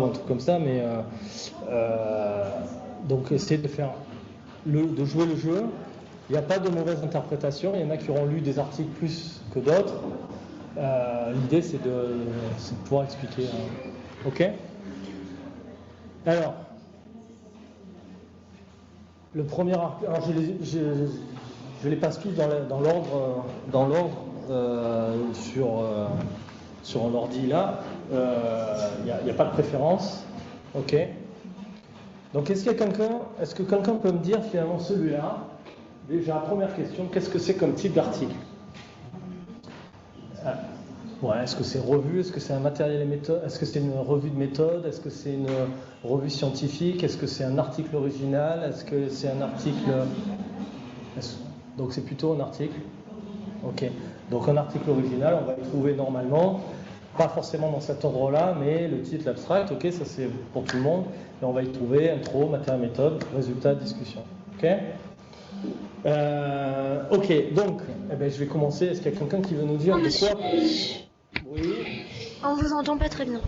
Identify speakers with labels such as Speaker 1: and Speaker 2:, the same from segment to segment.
Speaker 1: un truc comme ça, mais donc essayez de faire de jouer le jeu. Il n'y a pas de mauvaise interprétation. Il y en a qui auront lu des articles plus que d'autres. L'idée, c'est de pouvoir expliquer. Ok. Alors, le premier article, alors je les passe tous dans l'ordre sur l'ordi là. Il n'y a pas de préférence. Ok. Donc, est-ce que quelqu'un peut me dire finalement celui-là? Déjà, première question, qu'est-ce que c'est comme type d'article? Est-ce que c'est revue? Est-ce que c'est un matériel et méthode? Est-ce que c'est une revue de méthode? Est-ce que c'est une revue scientifique? Est-ce que c'est un article original? Est-ce que c'est un article... Donc c'est plutôt un article. Ok. Donc un article original, on va le trouver normalement, pas forcément dans cet ordre-là, mais le titre, l'abstract, ok, ça c'est pour tout le monde. Et on va y trouver intro, matériel, méthode, résultat, discussion. Ok. Ok, donc, je vais commencer. Est-ce qu'il y a quelqu'un qui veut nous dire de quoi? Oui.
Speaker 2: On vous entend pas très bien.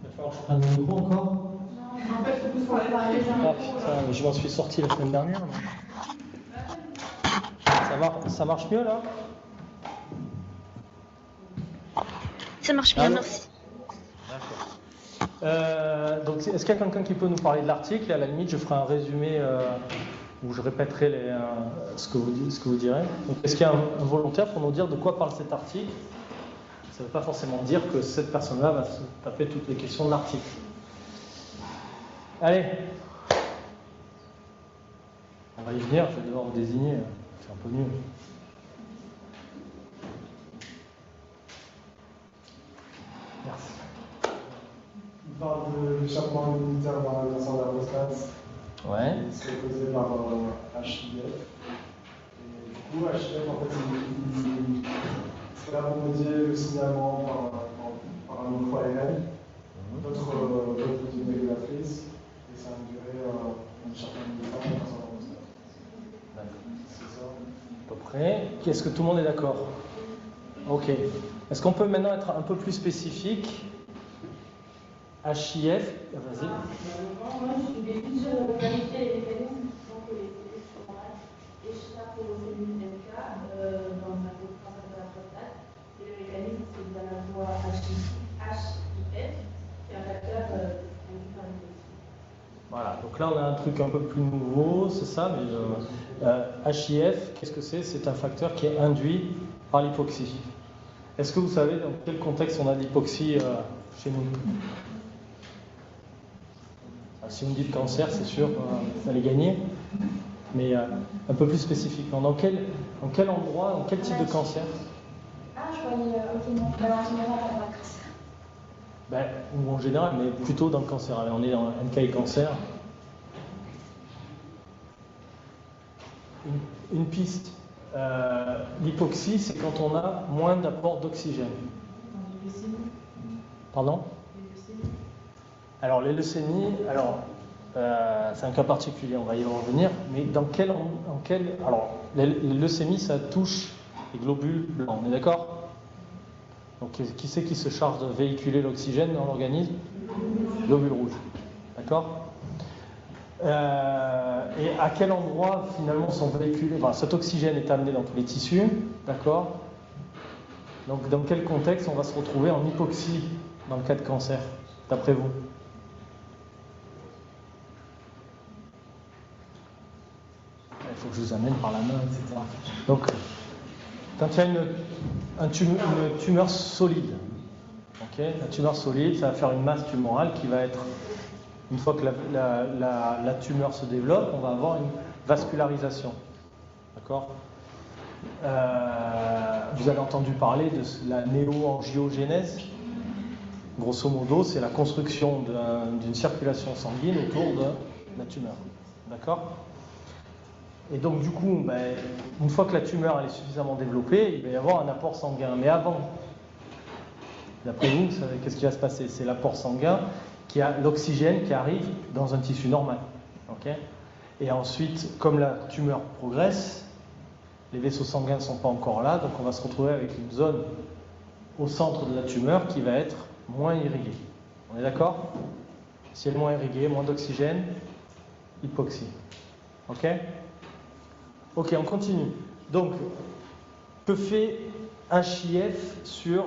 Speaker 1: Il va falloir que je prenne le micro encore.
Speaker 3: En fait, il faut parler
Speaker 1: Ah putain, je m'en suis sorti la semaine dernière. Ça marche mieux là?
Speaker 2: Ça marche bien, merci.
Speaker 1: D'accord. Donc, est-ce qu'il y a quelqu'un qui peut nous parler de l'article? Et à la limite, je ferai un résumé où je répéterai ce que vous direz. Donc, est-ce qu'il y a un volontaire pour nous dire de quoi parle cet article? Ça ne veut pas forcément dire que cette personne-là va se taper toutes les questions de l'article. Allez. On va y venir, je vais devoir vous désigner. C'est un peu mieux. Merci.
Speaker 4: Il parle de l'échappement immunitaire dans le cancer de la prostate.
Speaker 1: Ouais.
Speaker 4: C'est causé par HIF. Et du coup, HIF, en fait, c'est là pour médier le signalement par un micro-ARN, d'autres protéines régulatrices, et ça induirait un échappement immunitaire dans le cancer de la prostate.
Speaker 1: D'accord.
Speaker 4: C'est ça.
Speaker 1: À peu près. Est-ce que tout le monde est d'accord? Ok. Est-ce qu'on peut maintenant être un peu plus spécifique? HIF, vas-y.
Speaker 3: Moi, je vais plus sur la localité et les mécanismes qui font que les cellules tumorales échappent aux cellules NK dans le cancer de la prostate. Et le mécanisme, c'est via la voie HIF, qui est un facteur induit par l'infection.
Speaker 1: Voilà, donc là on a un truc un peu plus nouveau, c'est ça, mais HIF, qu'est-ce que c'est? C'est un facteur qui est induit par l'hypoxie. Est-ce que vous savez dans quel contexte on a l'hypoxie chez nous? Si vous me dites cancer, c'est sûr, vous allez gagner, mais un peu plus spécifiquement, dans quel endroit, dans quel type de cancer?
Speaker 3: Ah, je voyais, ok, non, en général, on va cancer.
Speaker 1: Ou en général, mais plutôt dans le cancer. Allez, on est dans NK et cancer. Une piste, l'hypoxie, c'est quand on a moins d'apport d'oxygène. Pardon? Alors, les leucémies, c'est un cas particulier, on va y revenir, mais alors, les leucémies, ça touche les globules blancs, on est d'accord? Donc, qui c'est qui se charge de véhiculer l'oxygène dans l'organisme? Globules rouges, d'accord? Et à quel endroit, finalement, sont véhiculés, cet oxygène est amené dans tous les tissus, d'accord? Donc, dans quel contexte on va se retrouver en hypoxie dans le cas de cancer, d'après vous? Il faut que je vous amène par la main, etc. Donc, quand il y a une tumeur solide, okay, la tumeur solide, ça va faire une masse tumorale qui va être, une fois que la tumeur se développe, on va avoir une vascularisation. D'accord? Vous avez entendu parler de la néoangiogénèse. Grosso modo, c'est la construction d'une circulation sanguine autour de la tumeur. D'accord? Et donc, du coup, une fois que la tumeur elle est suffisamment développée, il va y avoir un apport sanguin. Mais avant, d'après vous, qu'est-ce qui va se passer? C'est l'apport sanguin qui a l'oxygène qui arrive dans un tissu normal. Okay? Et ensuite, comme la tumeur progresse, les vaisseaux sanguins ne sont pas encore là, donc on va se retrouver avec une zone au centre de la tumeur qui va être moins irriguée. On est d'accord? ciel moins irrigué, moins d'oxygène, hypoxie. Ok? Ok, on continue. Donc, que fait HIF sur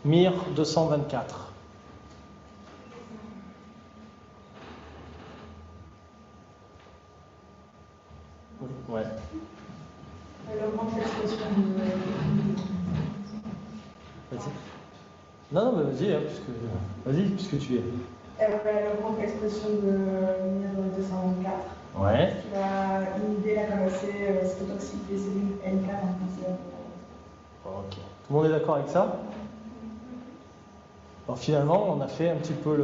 Speaker 1: MIR 224? Ouais.
Speaker 3: Elle augmente l'expression de.
Speaker 1: Vas-y. Non, mais vas-y, hein, puisque tu es.
Speaker 3: Elle augmente l'expression de MIR 224.
Speaker 1: Ouais.
Speaker 3: Qui va inhiber la camasée cytotoxique des cellules NK dans le cancer.
Speaker 1: Ok. Tout le monde est d'accord avec ça? Alors finalement, on a fait un petit peu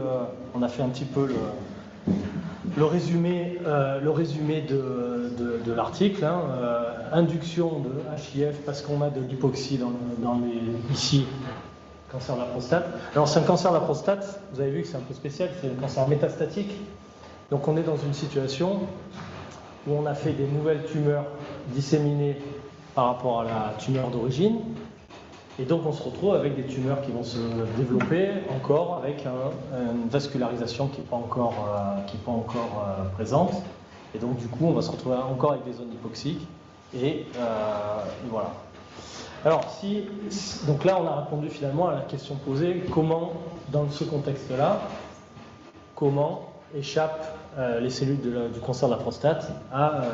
Speaker 1: le résumé de l'article. Hein. Induction de HIF parce qu'on a de l'hypoxie ici, cancer de la prostate. Alors c'est un cancer de la prostate, vous avez vu que c'est un peu spécial, c'est un cancer métastatique. Donc on est dans une situation où on a fait des nouvelles tumeurs disséminées par rapport à la tumeur d'origine. Et donc on se retrouve avec des tumeurs qui vont se développer encore avec une vascularisation qui n'est pas encore présente. Et donc du coup on va se retrouver encore avec des zones hypoxiques. Et voilà. Alors donc là on a répondu finalement à la question posée, comment dans ce contexte-là, comment échappent les cellules du cancer de la prostate à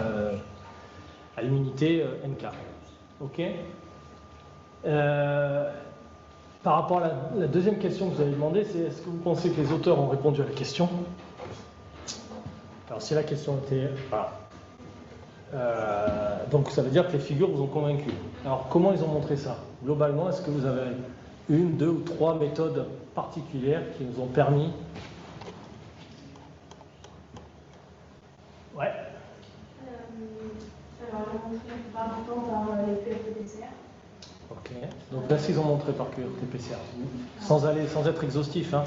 Speaker 1: l'immunité NK. Ok ? Par rapport à la deuxième question que vous avez demandé, c'est est-ce que vous pensez que les auteurs ont répondu à la question? Alors si la question était... Voilà. Donc ça veut dire que les figures vous ont convaincu. Alors comment ils ont montré ça? Globalement, est-ce que vous avez une, deux ou trois méthodes particulières qui nous ont permis... Ouais.
Speaker 3: Alors, on montre par les QRT-PCR.
Speaker 1: Ok. Donc là, ils ont montré par QRT-PCR, sans être exhaustif. Hein.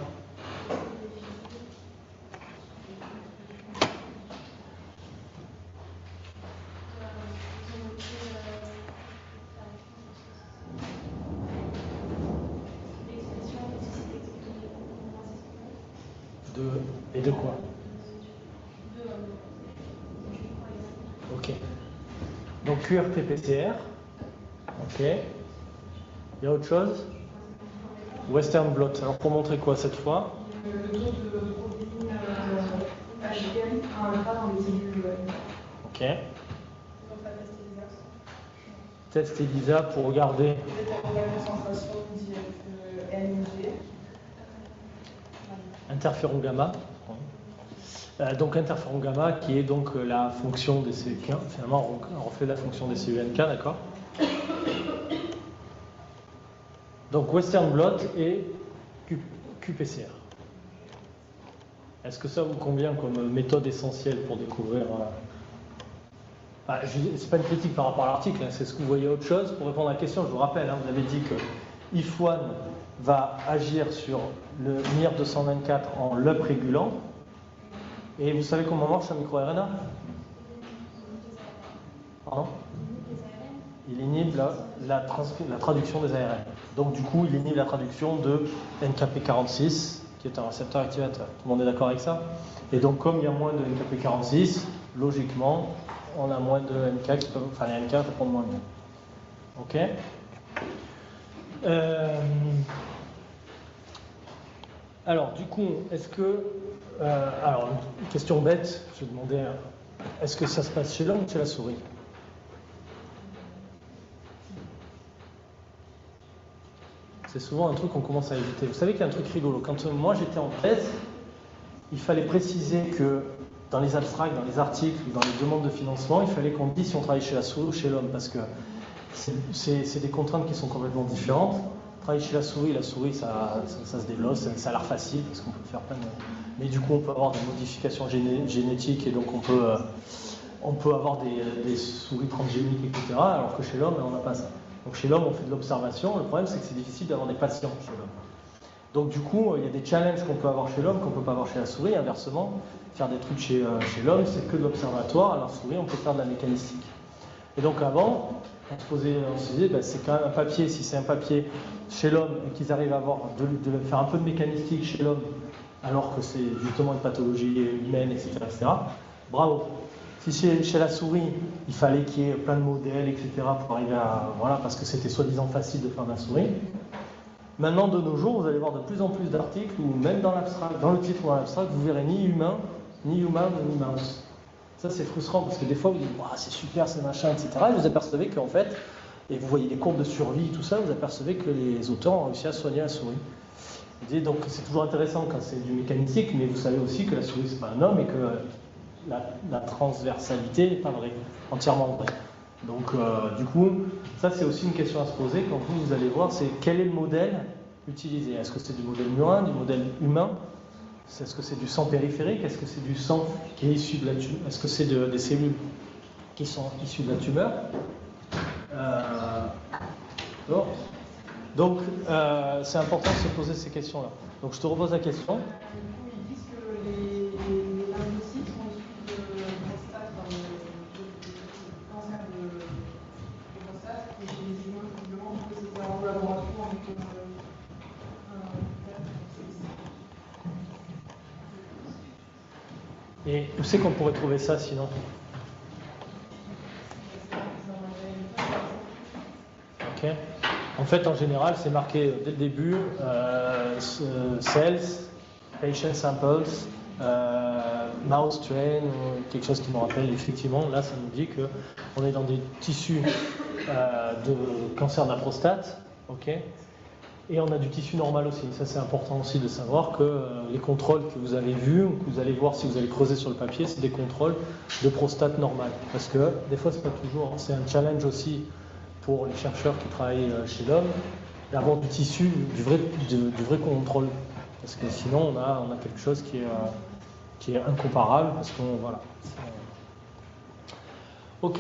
Speaker 1: Et de quoi? Ok. Donc QRT-PCR. Ok. Il y a autre chose? Western blot. Alors pour montrer quoi cette fois?
Speaker 3: Le taux de protéines HDL en alpha dans les cellules.
Speaker 1: Ok. Test ELISA pour regarder.
Speaker 3: La concentration NG.
Speaker 1: Interféron gamma. Donc interféron gamma qui est donc la fonction des cellules. Finalement, on refait la fonction des cellules NK, d'accord? Donc Western blot et QPCR. Est-ce que ça vous convient comme méthode essentielle pour découvrir... c'est pas une critique par rapport à l'article, hein, c'est ce que vous voyez autre chose. Pour répondre à la question, je vous rappelle, hein, vous avez dit que IF1 va agir sur le MIR 224 en l'up-régulant. Et vous savez comment marche un microRNA? Pardon? Il inhibe la traduction des ARN. Donc du coup, il inhibe la traduction de NKp46, qui est un récepteur activateur. Tout le monde est d'accord avec ça? Et donc comme il y a moins de NKp46, logiquement, on a moins de NK qui peuvent... Enfin, les NK répondent moins bien. Ok? Alors, du coup, est-ce que... alors, une question bête, je demandais, est-ce que ça se passe chez l'homme ou chez la souris? C'est souvent un truc qu'on commence à éviter. Vous savez qu'il y a un truc rigolo. Quand moi j'étais en thèse, il fallait préciser que dans les abstracts, dans les articles, dans les demandes de financement, il fallait qu'on dise si on travaille chez la souris ou chez l'homme, parce que c'est des contraintes qui sont complètement différentes. Travailler chez la souris, ça se développe, ça a l'air facile, parce qu'on peut faire plein de... Mais du coup, on peut avoir des modifications génétiques, et donc on peut avoir des souris transgéniques, etc., alors que chez l'homme, on n'a pas ça. Donc chez l'homme, on fait de l'observation. Le problème, c'est que c'est difficile d'avoir des patients chez l'homme. Donc du coup, il y a des challenges qu'on peut avoir chez l'homme qu'on ne peut pas avoir chez la souris. Inversement, faire des trucs chez l'homme, c'est que de l'observatoire. À la souris, on peut faire de la mécanistique. Et donc avant, on se disait, c'est quand même un papier. Si c'est un papier chez l'homme et qu'ils arrivent à avoir de faire un peu de mécanistique chez l'homme alors que c'est justement une pathologie humaine, etc. etc. Bravo. Si chez la souris, il fallait qu'il y ait plein de modèles, etc. pour arriver à... Voilà, parce que c'était soi-disant facile de faire de la souris. Maintenant, de nos jours, vous allez voir de plus en plus d'articles où, même dans l'abstract, dans le titre ou dans l'abstract, vous verrez ni humain, ni human, ni mouse. Ça, c'est frustrant parce que des fois, vous dites, wow, c'est super, c'est machin, etc. Et vous apercevez qu'en fait, et vous voyez des courbes de survie, tout ça, vous apercevez que les auteurs ont réussi à soigner la souris. Vous dites, donc, c'est toujours intéressant quand c'est du mécanistique, mais vous savez aussi que la souris, c'est pas un homme et que la transversalité n'est pas vraie, entièrement vraie. Donc, du coup, ça, c'est aussi une question à se poser quand vous allez voir, c'est quel est le modèle utilisé. Est-ce que c'est du modèle murin, du modèle humain? Est-ce que c'est du sang périphérique? Est-ce que c'est du sang qui est issu de la tumeur? Est-ce que c'est des cellules qui sont issues de la tumeur? Donc, c'est important de se poser ces questions-là. Donc, je te repose la question.
Speaker 3: Du coup, ils disent que les lymphocytes sont issus de prostate, cancer de prostate, et chez les humains, visiblement, que c'était en laboratoire avec
Speaker 1: Et où c'est qu'on pourrait trouver ça sinon? Ok. En fait, en général, c'est marqué dès le début cells, patient samples, mouse train, quelque chose qui me rappelle effectivement. Là, ça nous dit qu'on est dans des tissus de cancer de la prostate. Ok. Et on a du tissu normal aussi. Ça, c'est important aussi de savoir que les contrôles que vous avez vus, ou que vous allez voir si vous allez creuser sur le papier, c'est des contrôles de prostate normale. Parce que des fois, c'est pas toujours. C'est un challenge aussi pour les chercheurs qui travaillent chez l'homme d'avoir du tissu, du vrai contrôle. Parce que sinon, on a quelque chose qui est incomparable. Parce qu'on voilà. Ok.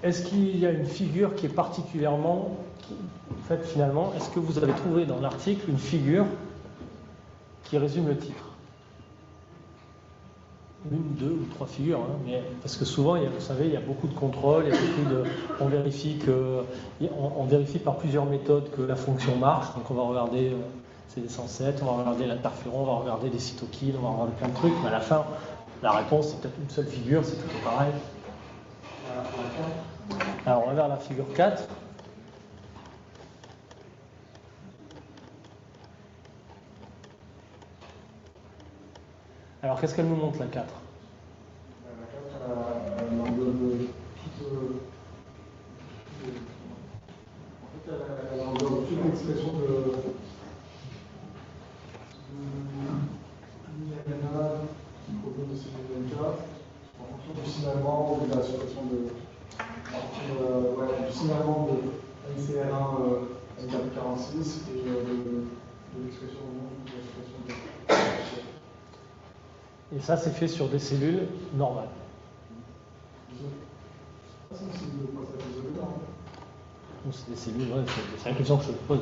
Speaker 1: Est-ce qu'il y a une figure qui est particulièrement en fait, finalement, est-ce que vous avez trouvé dans l'article une figure qui résume le titre? Une, deux ou trois figures, hein, mais, parce que souvent, vous savez, il y a beaucoup de contrôles, on vérifie par plusieurs méthodes que la fonction marche. Donc on va regarder CD107, on va regarder l'interféron, on va regarder les cytokines, on va regarder plein de trucs, mais à la fin, la réponse, c'est peut-être une seule figure, c'est tout pareil. Alors on va vers la figure 4. Alors, qu'est-ce qu'elle nous montre, la 4?
Speaker 4: La 4, elle englobe toute l'expression de l'IRNA qui provient de ces NK en fonction du signalement ou de la suppression du signalement de NCR1 NK46 et de l'expression de l'expression de.
Speaker 1: Et ça, c'est fait sur des cellules normales. C'est des cellules, ouais, c'est la question que je te pose.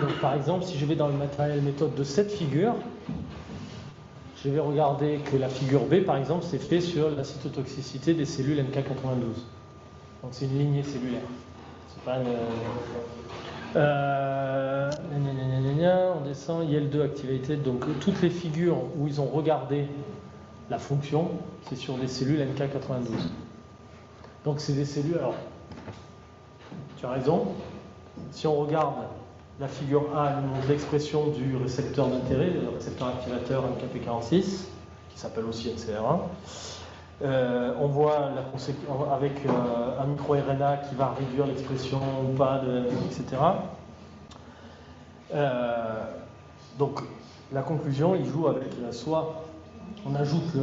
Speaker 1: Donc, par exemple, si je vais dans le matériel méthode de cette figure, je vais regarder que la figure B, par exemple, c'est fait sur la cytotoxicité des cellules MK92. Donc, c'est une lignée cellulaire. C'est pas une... on descend, IL2 activité, donc toutes les figures où ils ont regardé la fonction, c'est sur des cellules MK92. Donc c'est des cellules, alors, tu as raison, si on regarde la figure A, elle nous montre l'expression du récepteur d'intérêt, le récepteur activateur MKP46, qui s'appelle aussi NCR1. On voit avec un microRNA qui va réduire l'expression ou pas, etc. Donc la conclusion, il joue avec soit on ajoute le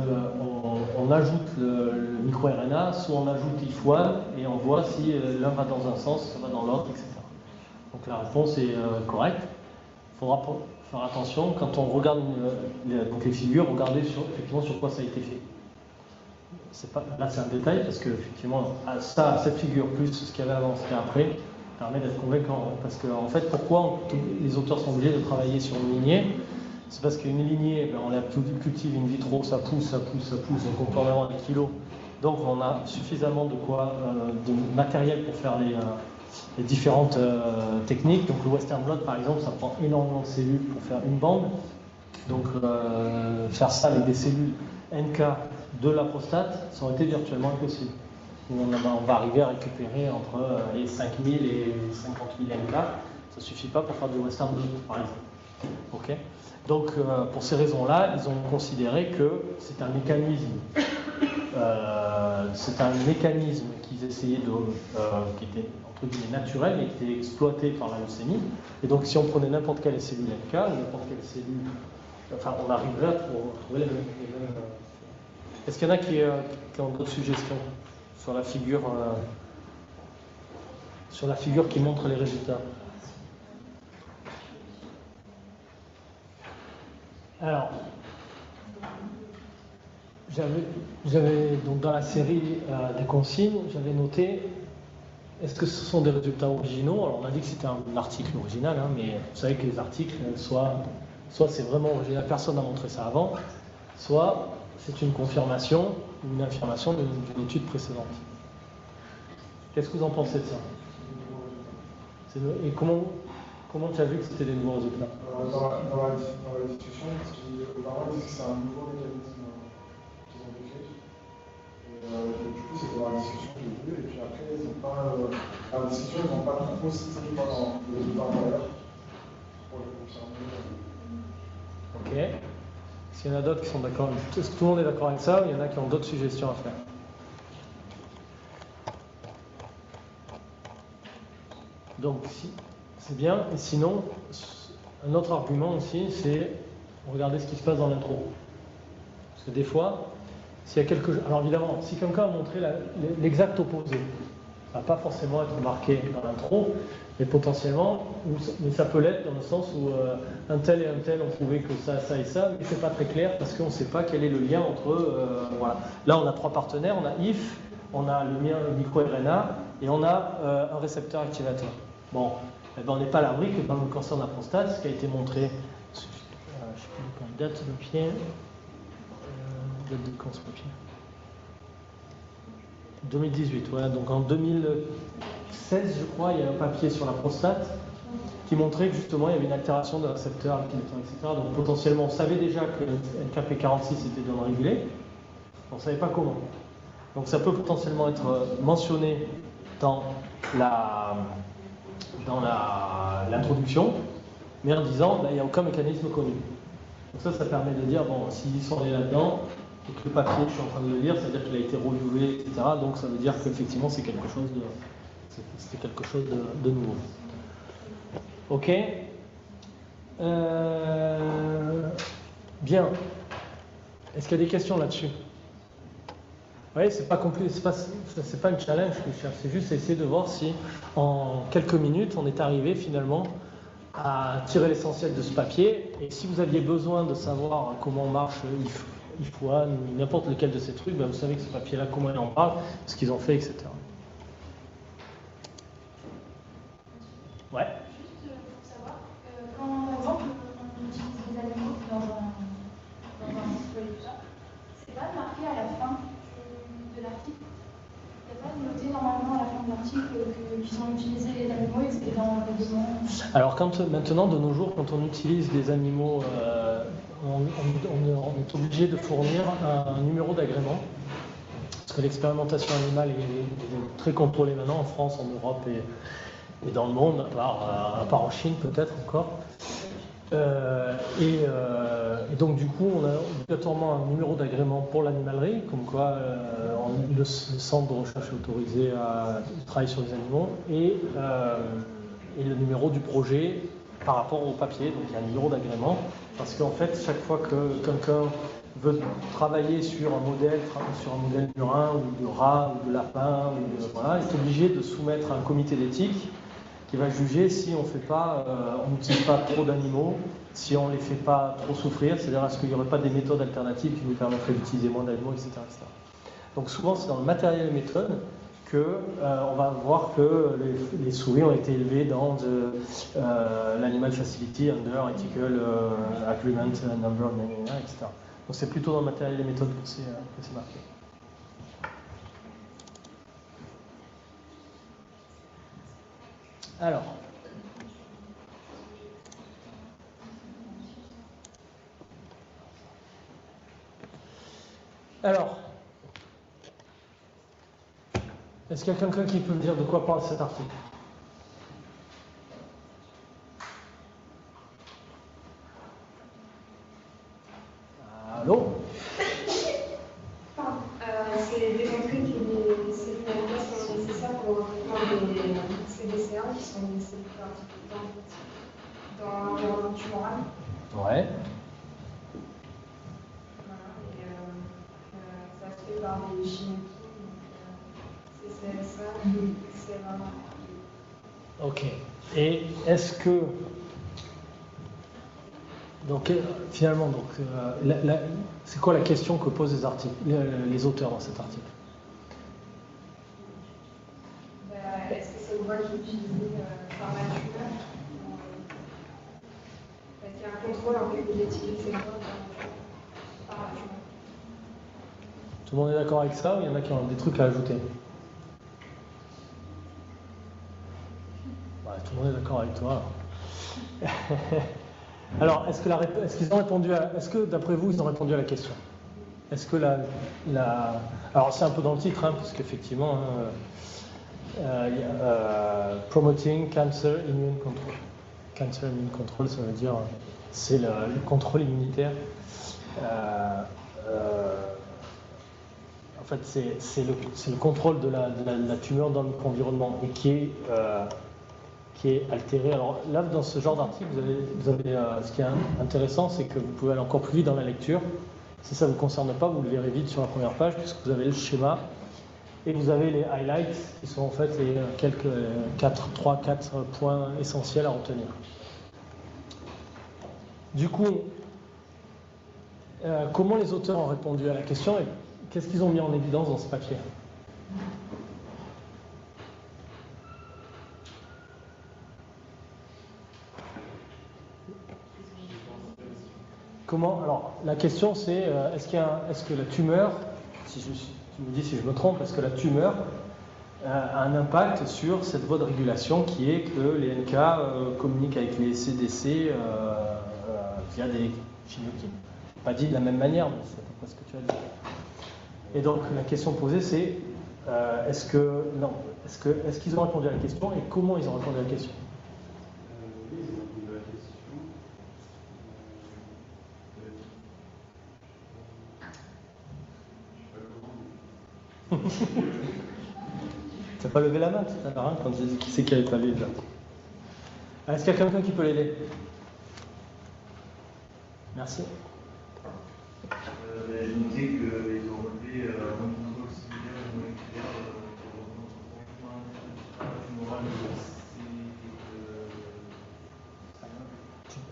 Speaker 1: microRNA, soit on ajoute IF1 et on voit si l'un va dans un sens, ça va dans l'autre, etc. Donc la réponse est correcte. Il faudra faire attention quand on regarde les figures, regarder effectivement sur quoi ça a été fait. Là, c'est un détail parce que effectivement, cette figure plus ce qu'il y avait avant, ce qu'il y a après, permet d'être convaincant. Hein, parce que, en fait, pourquoi les auteurs sont obligés de travailler sur une lignée? C'est parce qu'une lignée, on la cultive in vitro, ça pousse, donc on peut en avoir des kilos. Donc, on a suffisamment de matériel pour faire les différentes techniques. Donc le Western blot par exemple, ça prend énormément de cellules pour faire une bande. Donc faire ça avec des cellules NK de la prostate, ça aurait été virtuellement impossible. On va arriver à récupérer entre les 5000 et 50 000 NK. Ça ne suffit pas pour faire du Western blot par exemple. Okay. Donc pour ces raisons-là, ils ont considéré que c'est un mécanisme qu'ils essayaient qui était entre guillemets naturel et qui était exploité par la leucémie. Et donc si on prenait n'importe quelle cellule NK ou n'importe quelle cellule, enfin on arriverait à trouver les mêmes. Est-ce qu'il y en a qui ont d'autres suggestions sur la figure qui montre les résultats? Alors, j'avais donc dans la série des consignes, j'avais noté, est-ce que ce sont des résultats originaux? Alors on a dit que c'était un article original, hein, mais vous savez que les articles, soit c'est vraiment original, personne n'a montré ça avant, soit c'est une confirmation ou une affirmation d'une étude précédente. Qu'est-ce que vous en pensez de ça? Et comment tu as vu que c'était des nouveaux résultats?
Speaker 4: Dans la discussion, apparemment, ils disent que c'est un nouveau mécanisme qu'ils ont décrit. Et du coup, c'était dans la discussion que j'ai vue. Et puis après, dans la discussion, ils n'ont pas trop cité les résultats antérieurs pour les confirmer.
Speaker 1: Ok. Est-ce qu'il y en a d'autres qui sont d'accord? Est-ce que tout le monde est d'accord avec ça ou il y en a qui ont d'autres suggestions à faire? Donc, c'est bien. Et sinon, un autre argument aussi, c'est regarder ce qui se passe dans l'intro. Parce que des fois, s'il y a quelque chose. Alors évidemment, si quelqu'un a montré l'exact opposé, ça ne va pas forcément être marqué dans l'intro, mais potentiellement, mais ça peut l'être dans le sens où un tel et un tel ont trouvé que ça et ça, mais c'est pas très clair parce qu'on ne sait pas quel est le lien entre eux. Voilà. Là, on a 3 partenaires, on a IF, on a le microRNA et on a un récepteur activateur. Bon, eh ben, on n'est pas à l'abri que dans le cancer de la prostate, ce qui a été montré, je ne sais plus quand date de papier, date de quand ce papier 2018, voilà, donc en 2016, je crois, il y a un papier sur la prostate qui montrait que justement il y avait une altération de récepteurs, etc. Donc potentiellement, on savait déjà que le NKp46 était non régulé, on ne savait pas comment. Donc ça peut potentiellement être mentionné dans l'introduction, mais en disant il n'y a aucun mécanisme connu. Donc ça permet de dire, bon, s'ils sont allés là-dedans, et que le papier, je suis en train de le lire, c'est-à-dire qu'il a été reviewé, etc. Donc ça veut dire qu'effectivement c'était quelque chose de nouveau. Ok. Bien. Est-ce qu'il y a des questions là-dessus? Oui, c'est pas compliqué, c'est pas une challenge que je cherche, c'est juste essayer de voir si en quelques minutes on est arrivé finalement à tirer l'essentiel de ce papier. Et si vous aviez besoin de savoir comment marche IFOA, n'importe lequel de ces trucs, ben vous savez que ce papier-là, comment il en parle, ce qu'ils ont fait, etc. Ouais.
Speaker 3: Juste pour savoir, quand par exemple on utilise des animaux dans un display et tout ça, c'est pas marqué à la fin de l'article. Il n'y a pas noté normalement à la fin de l'article qu'ils ont utilisé les animaux et que c'était dans le règlement.
Speaker 1: Alors maintenant, de nos jours, quand on utilise des animaux, on est obligé de fournir un numéro d'agrément. Parce que l'expérimentation animale est très contrôlée maintenant en France, en Europe et dans le monde, à part en Chine peut-être encore. Et donc du coup, on a obligatoirement un numéro d'agrément pour l'animalerie, comme quoi le centre de recherche est autorisé à travailler sur les animaux, et le numéro du projet par rapport au papier. Donc il y a un numéro d'agrément, parce qu'en fait, chaque fois que quelqu'un veut travailler sur un modèle murin, ou de rat, ou de lapin, voilà, il est obligé de soumettre à un comité d'éthique qui va juger si on n'utilise pas trop d'animaux, si on ne les fait pas trop souffrir, c'est-à-dire est-ce qu'il n'y aurait pas des méthodes alternatives qui nous permettraient d'utiliser moins d'animaux, etc., etc. Donc souvent c'est dans le matériel et méthode qu'on va voir que les souris ont été élevées dans l'Animal Facility Under Ethical Agreement Number, etc. Donc c'est plutôt dans le matériel et méthode que c'est marqué. Alors. Est-ce qu'il y a quelqu'un qui peut me dire de quoi parle cet article? Allô?
Speaker 5: C'est démontré que les cellules NK sont nécessaires pour le recrutement des CDC1 qui sont des cellules dans l'environnement tumoral.
Speaker 1: Ouais.
Speaker 5: Voilà, et ça se fait par des chimiques, donc CCSA, CMA.
Speaker 1: Ok. Et est-ce que donc finalement c'est quoi la question que posent les auteurs dans cet article?
Speaker 5: Est-ce que c'est le voie qui est utilisée par la tumeur? Est-ce qu'il y a un contrôle en fait de l'étiquette cellulaire par la tumeur?
Speaker 1: Tout le monde est d'accord avec ça ou il y en a qui ont des trucs à ajouter? Ouais, tout le monde est d'accord avec toi. Alors, est-ce qu'ils ont répondu est-ce que d'après vous, ils ont répondu à la question? Est-ce que alors c'est un peu dans le titre, puisqu'effectivement, promoting cancer immune control. Cancer immune control, ça veut dire c'est le contrôle immunitaire. En fait, c'est le contrôle de la tumeur dans notre environnement et qui est altéré. Alors là, dans ce genre d'article, vous avez ce qui est intéressant, c'est que vous pouvez aller encore plus vite dans la lecture. Si ça ne vous concerne pas, vous le verrez vite sur la première page, puisque vous avez le schéma et vous avez les highlights, qui sont en fait les quelques 3-4 points essentiels à retenir. Du coup, comment les auteurs ont répondu à la question et qu'est-ce qu'ils ont mis en évidence dans ce papier? Comment? Alors, la question c'est est-ce que la tumeur, tu me dis si je me trompe, est-ce que la tumeur a un impact sur cette voie de régulation qui est que les NK communiquent avec les CDC via des chimioquines? Pas dit de la même manière, mais c'est à peu près ce que tu as dit. Et donc la question posée c'est est-ce qu'ils ont répondu à la question et comment ils ont répondu à la question? T'as pas levé la main tout à l'heure quand j'ai dit qui c'est qui n'avait pas lu là. Est-ce qu'il y a quelqu'un qui peut l'aider? Merci.
Speaker 6: J'ai noté qu'ils ont relevé un contrôle similaire ou moléculaire tumoral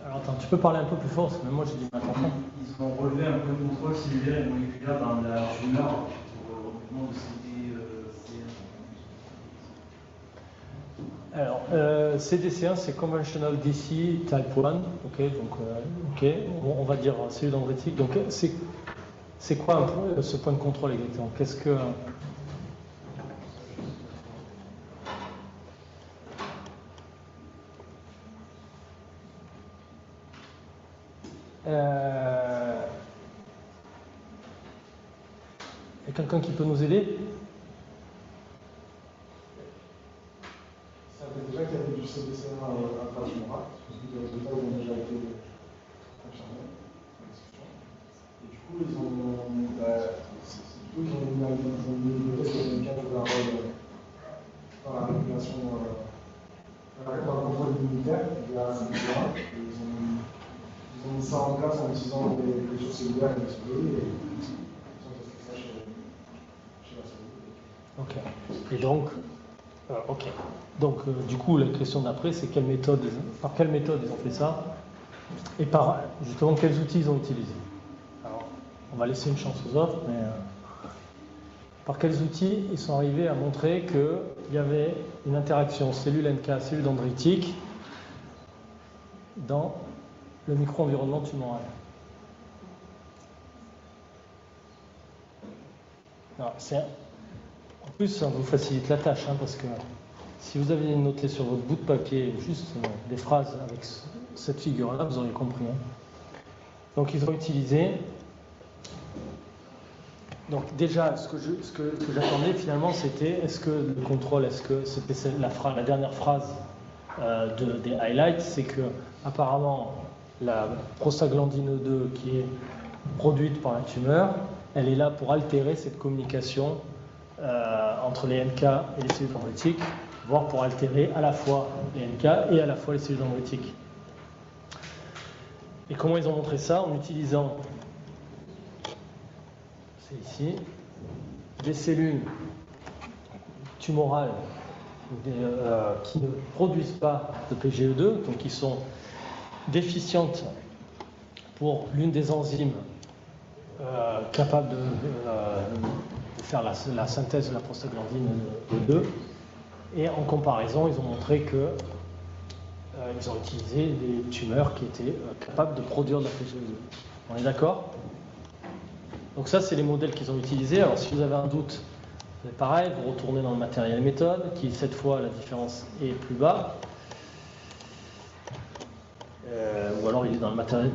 Speaker 1: Alors attends, tu peux parler un peu plus fort, parce que même moi j'ai du mal à comprendre.
Speaker 6: Ils ont relevé un point de contrôle similaire et moléculaire dans la tumeur pour le recrutement de CDC1.
Speaker 1: Alors, CDC1, c'est Conventional DC Type 1, ok, donc on va dire cellule dendritique. Donc, c'est quoi ce point de contrôle exactement? Qu'est-ce que. Il y a quelqu'un qui peut nous aider?
Speaker 4: Ça fait déjà qu'il y avait du CDC1 intratumoral, parce que les résultats ont déjà été confirmés en discussion. Et du coup, ils ont mis le test de NK jouer un rôle dans la régulation, dans le contrôle immunitaire via un CDC1. Ils ont mis ça en place en utilisant des cultures cellulaires et des souris et ils ont testé ça chez la souris.
Speaker 1: Ok. Et donc. Ok. Donc, du coup, la question d'après, c'est par quelle méthode ils ont fait ça et par justement quels outils ils ont utilisés. Alors, on va laisser une chance aux autres, mais par quels outils ils sont arrivés à montrer qu'il y avait une interaction cellule NK, cellule dendritique dans le micro-environnement tumoral. Alors, en plus, ça vous facilite la tâche, parce que Si vous aviez noté sur votre bout de papier juste des phrases avec cette figure-là, vous auriez compris. Hein. Donc ils ont utilisé... Donc déjà, ce que j'attendais finalement, c'était est-ce que le contrôle, est-ce que c'était la dernière phrase des highlights, c'est que apparemment la prostaglandine 2 qui est produite par la tumeur, elle est là pour altérer cette communication entre les NK et les cellules dendritiques, voire pour altérer à la fois les NK et à la fois les cellules dendritiques. Et comment ils ont montré ça? En utilisant, c'est ici, des cellules tumorales qui ne produisent pas de PGE2, donc qui sont déficientes pour l'une des enzymes capable de faire la synthèse de la prostaglandine 2. Et en comparaison, ils ont montré que ils ont utilisé des tumeurs qui étaient capables de produire de la PGE2. On est d'accord? Donc ça, c'est les modèles qu'ils ont utilisés. Alors si vous avez un doute, c'est pareil, vous retournez dans le matériel méthode, qui cette fois, la différence est plus bas. Ou alors il est dans le matériel...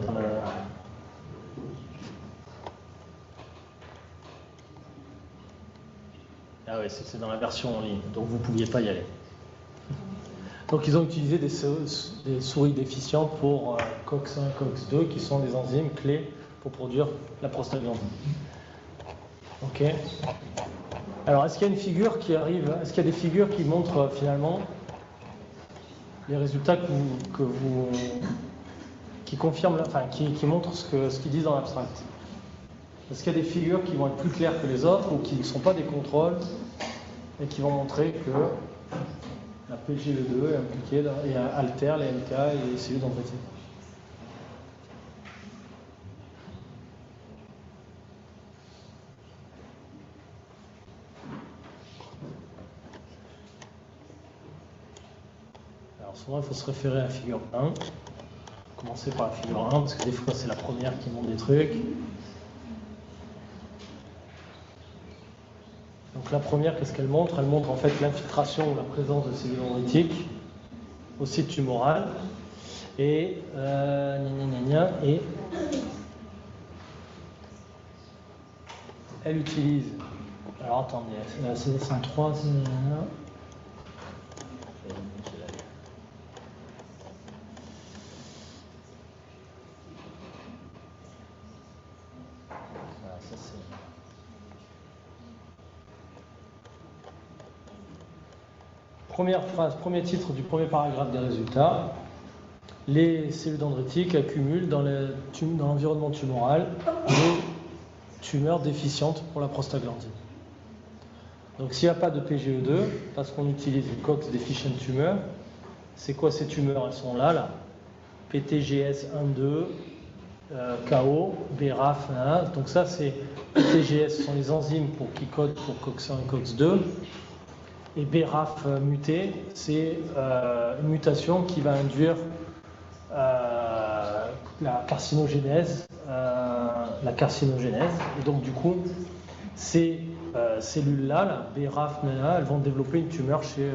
Speaker 1: Ah oui, c'est dans la version en ligne, donc vous ne pouviez pas y aller. Donc ils ont utilisé des souris déficientes pour COX1 et COX2, qui sont des enzymes clés pour produire la prostaglandine. Ok. Alors est-ce qu'il y a une figure qui arrive, est-ce qu'il y a des figures qui montrent finalement les résultats qui confirment, enfin qui montrent ce qu'ils disent dans l'abstract? Est-ce qu'il y a des figures qui vont être plus claires que les autres ou qui ne sont pas des contrôles et qui vont montrer que la PGE2 est impliquée et altère les NK et les cellules dendritiques? Alors souvent il faut se référer à la figure 1. Commencer par la figure 1 parce que des fois c'est la première qui montre des trucs. Donc la première, qu'est-ce qu'elle montre? Elle montre en fait l'infiltration ou la présence de cellules dendritiques au site tumoral. Et, et elle utilise... Alors attendez, c'est un 3, c'est... Première phrase, premier titre du premier paragraphe des résultats. Les cellules dendritiques accumulent dans l'environnement tumoral des tumeurs déficientes pour la prostaglandine. Donc s'il n'y a pas de PGE2, parce qu'on utilise une COX deficient tumeur, c'est quoi ces tumeurs? Elles sont là. PTGS1-2, KO, BRAF, donc ça c'est PTGS, ce sont les enzymes qui codent pour COX1 et COX2. Et BRAF muté, c'est une mutation qui va induire la carcinogénèse. Et donc du coup, ces cellules-là, la BRAF, elles vont développer une tumeur chez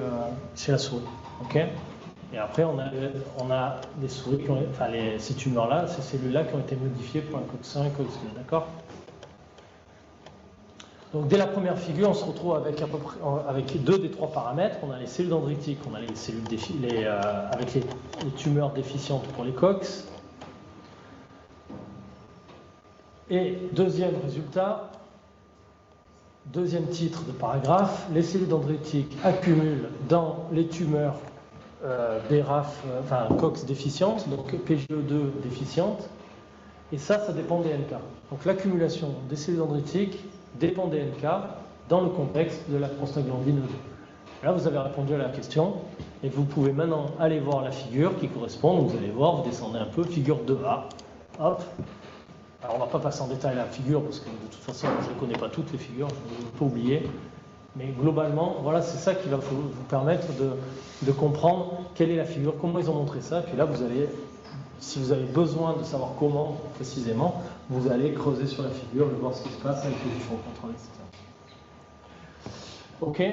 Speaker 1: la souris. Okay, et après, on a des souris qui ont, enfin ces tumeurs-là, ces cellules-là qui ont été modifiées pour un COX1 et COX2, d'accord? Donc dès la première figure, on se retrouve avec deux des trois paramètres. On a les cellules dendritiques, on a les cellules avec les tumeurs déficientes pour les COX. Et deuxième résultat, deuxième titre de paragraphe, les cellules dendritiques accumulent dans les tumeurs BRAF, COX déficientes, donc PGE2 déficientes. Et ça dépend des NK. Donc l'accumulation des cellules dendritiques dépend des NK dans le contexte de la prostaglandine 2. Là, vous avez répondu à la question et vous pouvez maintenant aller voir la figure qui correspond. Donc, vous allez voir, vous descendez un peu, figure 2A. Hop. Alors, on ne va pas passer en détail la figure parce que de toute façon, je ne connais pas toutes les figures, je ne vais pas oublier. Mais globalement, voilà, c'est ça qui va vous permettre de comprendre quelle est la figure, comment ils ont montré ça. Et puis là, vous allez, si vous avez besoin de savoir comment précisément, vous allez creuser sur la figure et voir ce qui se passe avec les différents contrôles, etc. Ok.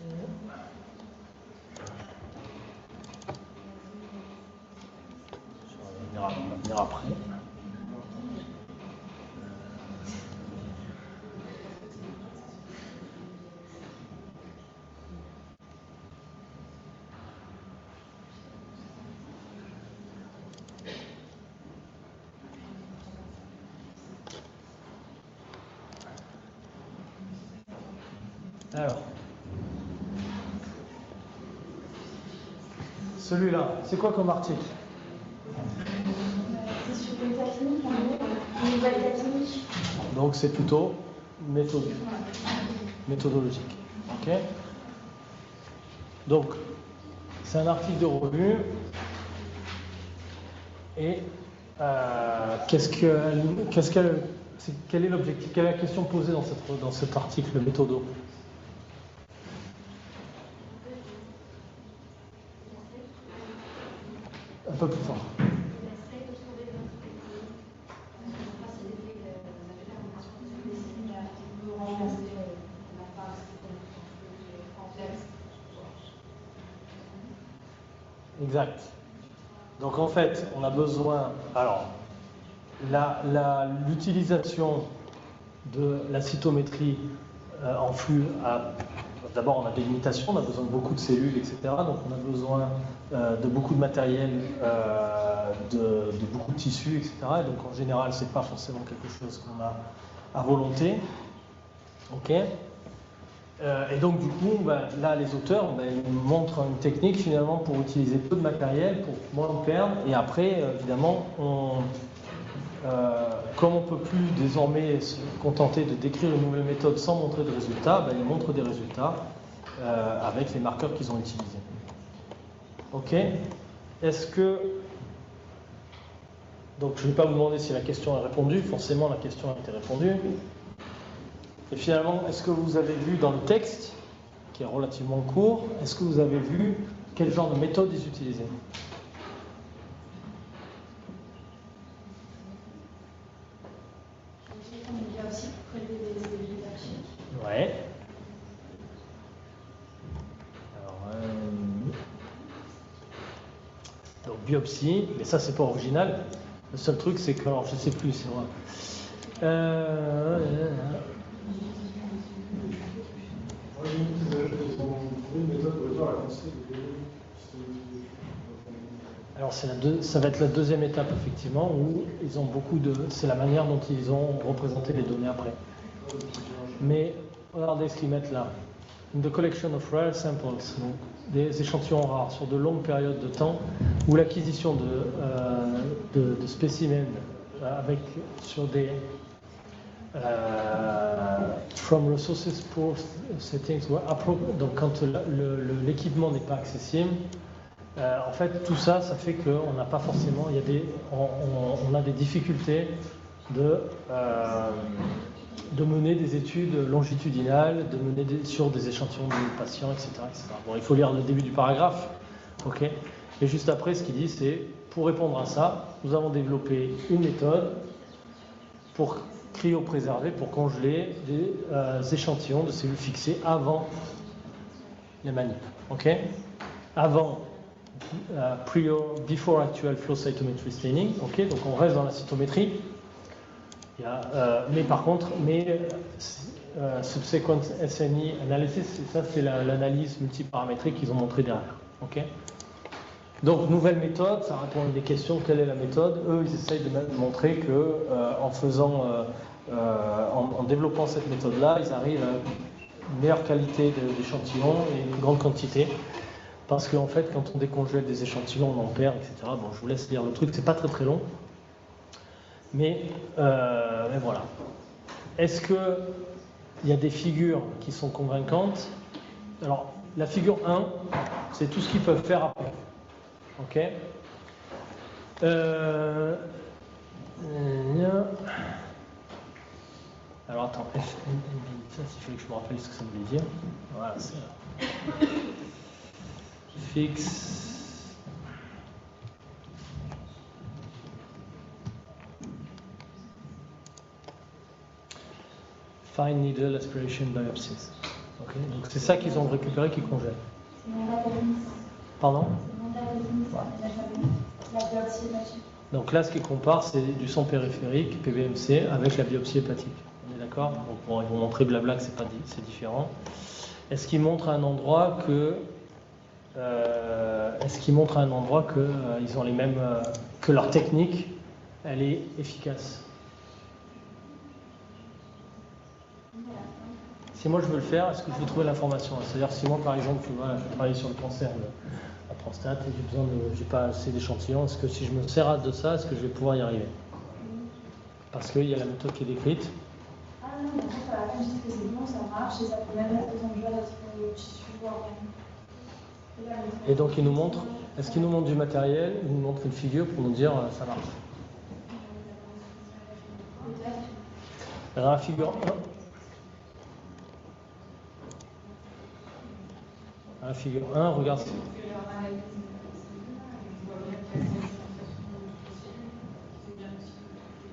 Speaker 1: On va venir après. Alors, celui-là, c'est quoi comme article?
Speaker 5: C'est sur une technique, une nouvelle technique.
Speaker 1: Donc c'est plutôt méthodologique. Ok. Donc c'est un article de revue et quel est l'objectif? Quelle est la question posée dans cet article méthodo? Un peu plus fort. Exact. Donc en fait, on a besoin. Alors, l'utilisation de la cytométrie en flux d'abord, on a des limitations, on a besoin de beaucoup de cellules, etc. Donc on a besoin de beaucoup de matériel, de beaucoup de tissus, etc. Et donc en général, c'est pas forcément quelque chose qu'on a à volonté. Ok. Et donc du coup, là les auteurs ils montrent une technique finalement pour utiliser peu de matériel, pour moins perdre. Et après, évidemment, comme on ne peut plus désormais se contenter de décrire une nouvelle méthode sans montrer de résultats, ils montrent des résultats avec les marqueurs qu'ils ont utilisés. Ok. Est-ce que... Donc je ne vais pas vous demander si la question est répondue, forcément la question a été répondue. Et finalement, est-ce que vous avez vu dans le texte, qui est relativement court, est-ce que vous avez vu quel genre de méthode ils utilisaient?
Speaker 5: Il y a aussi pour prélever des cellules d'archives.
Speaker 1: Ouais. Alors, donc biopsie, mais ça c'est pas original. Le seul truc c'est que, alors je sais plus, c'est vrai. Alors ça va être la deuxième étape effectivement où ils ont beaucoup de... C'est la manière dont ils ont représenté les données après. Mais regardez ce qu'ils mettent là. In the collection of rare samples, donc des échantillons rares sur de longues périodes de temps, où l'acquisition de spécimens sur des from resources poor settings, donc quand l'équipement n'est pas accessible, en fait tout ça, ça fait qu'on n'a pas forcément, on a des difficultés de mener des études longitudinales, de mener sur des échantillons de patients, etc., etc. Bon, il faut lire le début du paragraphe, ok. Et juste après, ce qu'il dit, c'est pour répondre à ça, nous avons développé une méthode pour cryopréserver, pour congeler des échantillons de cellules fixées avant les manips, ok. Avant, before actual flow cytometry staining, ok. Donc on reste dans la cytométrie. Mais par contre, subsequent SNE analysis, ça c'est l'analyse multiparamétrique qu'ils ont montré derrière. Okay. Donc nouvelle méthode, ça répond à des questions. Quelle est la méthode? Eux, ils essayent de montrer que en développant cette méthode-là, ils arrivent à une meilleure qualité d'échantillons et une grande quantité. Parce qu'en fait, quand on décongèle des échantillons, on en perd, etc. Bon, je vous laisse lire le truc, c'est pas très très long. Mais voilà. Est-ce qu'il y a des figures qui sont convaincantes? Alors, la figure 1, c'est tout ce qu'ils peuvent faire après. Ok. Alors, attends. Ça, il fallait que je me rappelle ce que ça voulait dire. Voilà, c'est là. Fixe. Fine needle aspiration biopsies. Ok. Ok, donc c'est ça qu'ils ont récupéré qui congèle. Pardon? Donc là, ce qu'ils comparent, c'est du sang périphérique, PBMC, avec la biopsie hépatique. On est d'accord? Donc bon, ils vont montrer blabla que c'est différent. Est-ce qu'ils montrent à un endroit que ils ont les mêmes, que leur technique, elle est efficace? Si moi je veux le faire, est-ce que je vais trouver l'information? C'est-à-dire si moi par exemple, tu vois, je travaille sur le cancer de la prostate et j'ai pas assez d'échantillons, est-ce que si je me sers de ça, est-ce que je vais pouvoir y arriver? Parce qu'il y a la méthode qui est décrite.
Speaker 5: Ah non, mais en fait, à la fin, je dis que c'est bon, ça marche et ça peut même être besoin de jouer avec le tissu organe.
Speaker 1: Et donc ils nous montrent, est-ce qu'ils nous montrent du matériel, ils nous montrent une figure pour nous dire ça marche? Dans la figure 1, la figure 1, regarde.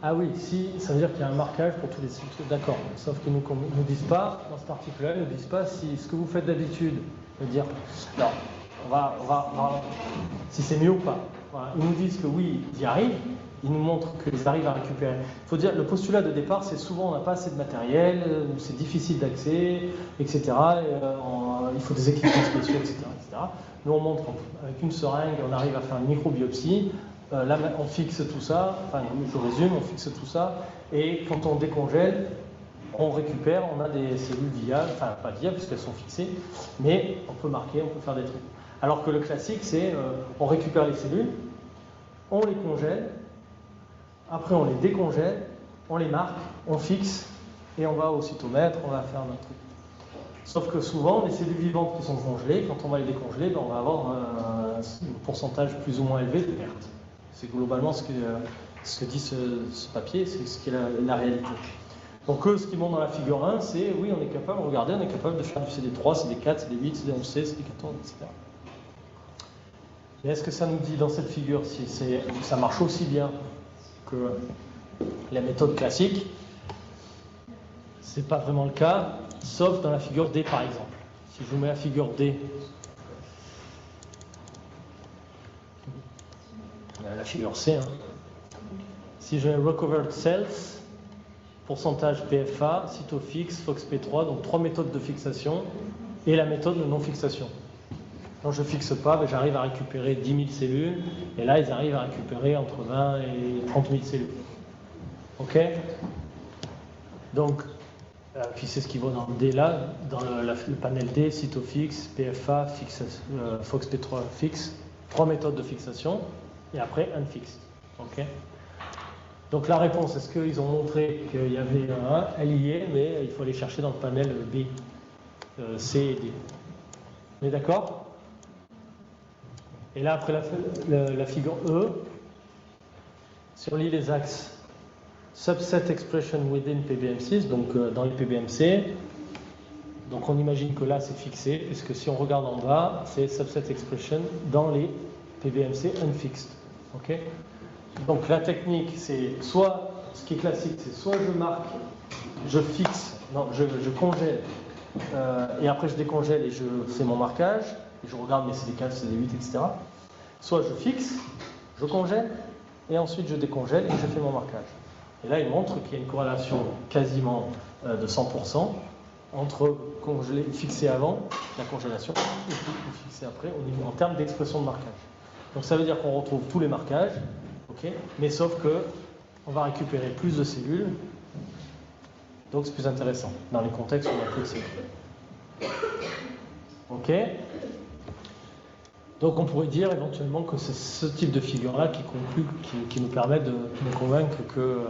Speaker 1: Ah oui, si, ça veut dire qu'il y a un marquage pour tous les sites. D'accord, sauf qu'ils ne nous disent pas, dans cet article-là, ils ne nous disent pas si ce que vous faites d'habitude, de dire, non, on va si c'est mieux ou pas. Voilà. Ils nous disent que oui, ils y arrivent, ils nous montrent qu'ils arrivent à récupérer. Il faut dire, le postulat de départ, c'est souvent on n'a pas assez de matériel, c'est difficile d'accès, etc. Il faut des équipements spéciaux, etc., etc. Nous, on montre qu'avec une seringue, on arrive à faire une microbiopsie. Là, on fixe tout ça, enfin, je résume, on fixe tout ça, et quand on décongèle, on récupère, on a des cellules viables, enfin, pas viables, puisqu'elles sont fixées, mais on peut marquer, on peut faire des trucs. Alors que le classique, c'est on récupère les cellules, on les congèle, après on les décongèle, on les marque, on fixe, et on va au cytomètre, on va faire notre truc. Sauf que souvent, les cellules vivantes qui sont congelées, quand on va les décongeler, ben on va avoir un pourcentage plus ou moins élevé de perte. C'est globalement ce que dit ce papier, c'est ce qui est la réalité. Donc eux, ce qu'ils montrent dans la figure 1, c'est oui, on est capable, regardez, on est capable de faire du CD3, CD4, CD8, CD11C, CD14, etc. Et est-ce que ça nous dit dans cette figure si ça marche aussi bien que la méthode classique? C'est pas vraiment le cas, sauf dans la figure D par exemple. Si je vous mets la figure D, la figure C, hein. Si j'ai recovered cells, pourcentage PFA, cytofix, FOXP3, donc 3 méthodes de fixation et la méthode de non-fixation. Quand je ne fixe pas, ben j'arrive à récupérer 10 000 cellules et là ils arrivent à récupérer entre 20 et 30 000 cellules. Ok? Donc, puis c'est ce qui va dans le D là, dans le panel D, cytofix, PFA, FOXP3 fixe, 3 méthodes de fixation. Et après, unfixed. Okay. Donc la réponse, est-ce qu'ils ont montré qu'il y avait un elle y est, mais il faut aller chercher dans le panel B, C et D. On est d'accord? Et là, après la figure E, si on lit les axes, subset expression within PBMCs, donc dans les PBMC, donc on imagine que là c'est fixé, est-ce que si on regarde en bas, c'est subset expression dans les PBMC unfixed. Okay. Donc la technique, c'est soit, ce qui est classique, c'est soit je marque, je fixe, non, je congèle, et après je décongèle et je fais mon marquage, et je regarde mes CD4, CD8, etc. Soit je fixe, je congèle, et ensuite je décongèle et je fais mon marquage. Et là, il montre qu'il y a une corrélation quasiment de 100% entre fixer avant la congélation et fixer après en termes d'expression de marquage. Donc ça veut dire qu'on retrouve tous les marquages, okay, mais sauf qu'on va récupérer plus de cellules, donc c'est plus intéressant dans les contextes où on a plus de cellules. Ok. Donc on pourrait dire éventuellement que c'est ce type de figure-là qui nous permet de nous convaincre que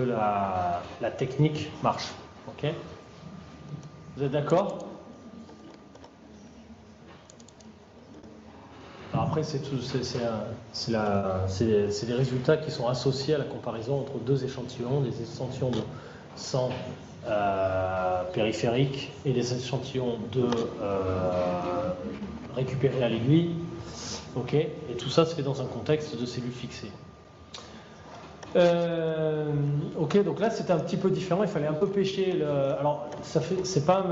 Speaker 1: la technique marche. Ok. Vous êtes d'accord? Alors après, c'est des résultats qui sont associés à la comparaison entre deux échantillons, des échantillons de sang périphérique et des échantillons récupérés à l'aiguille. Okay. Et tout ça se fait dans un contexte de cellules fixées. Ok, donc là c'était un petit peu différent, il fallait un peu pêcher. Alors, c'est pas une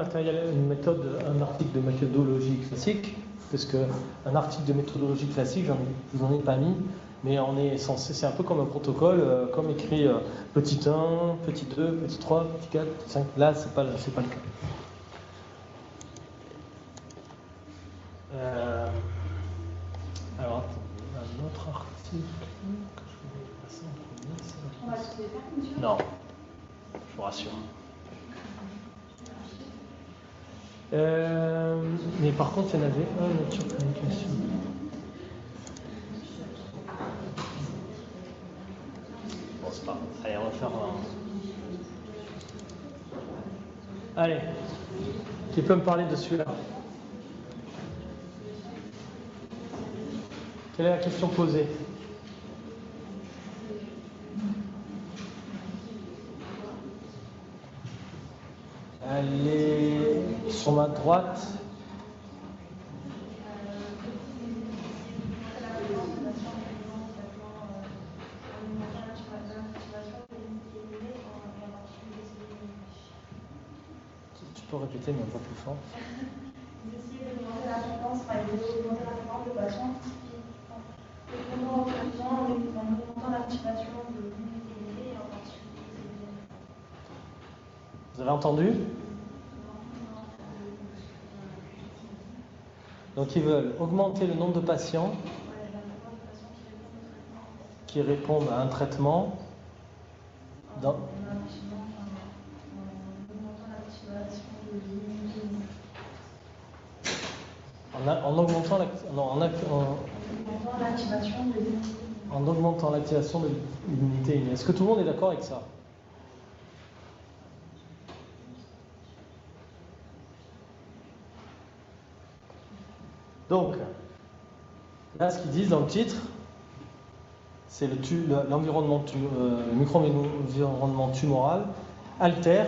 Speaker 1: méthode, un article de méthodologie classique, parce qu'un article de méthodologie classique, je vous en ai pas mis, mais c'est un peu comme un protocole, comme écrit petit 1, petit 2, petit 3, petit 4, petit 5. Là, c'est pas le cas. Alors, un autre article que je voulais passer en premier, c'est
Speaker 3: On va se les faire comme ça.
Speaker 1: non, je vous rassure. Mais par contre, il y en avait un sur communication. Bon, c'est pas grave. Allez, on va faire un. Allez, qui peut me parler de celui-là? Quelle est la question posée? Elle est sur ma droite. Tu peux répéter, mais un peu plus fort.
Speaker 3: Vous essayez de demander la fréquence, enfin, vous augmenter la fréquence de patients répondant aux besoins en augmentant l'activation de l'unité et en particulier.
Speaker 1: Vous avez entendu? Donc ils veulent augmenter le nombre de patients qui répondent à un traitement dans... En augmentant l'activation de l'immunité innée. Est-ce que tout le monde est d'accord avec ça? Donc, là, ce qu'ils disent dans le titre, c'est l'environnement, le micro-environnement tumoral altère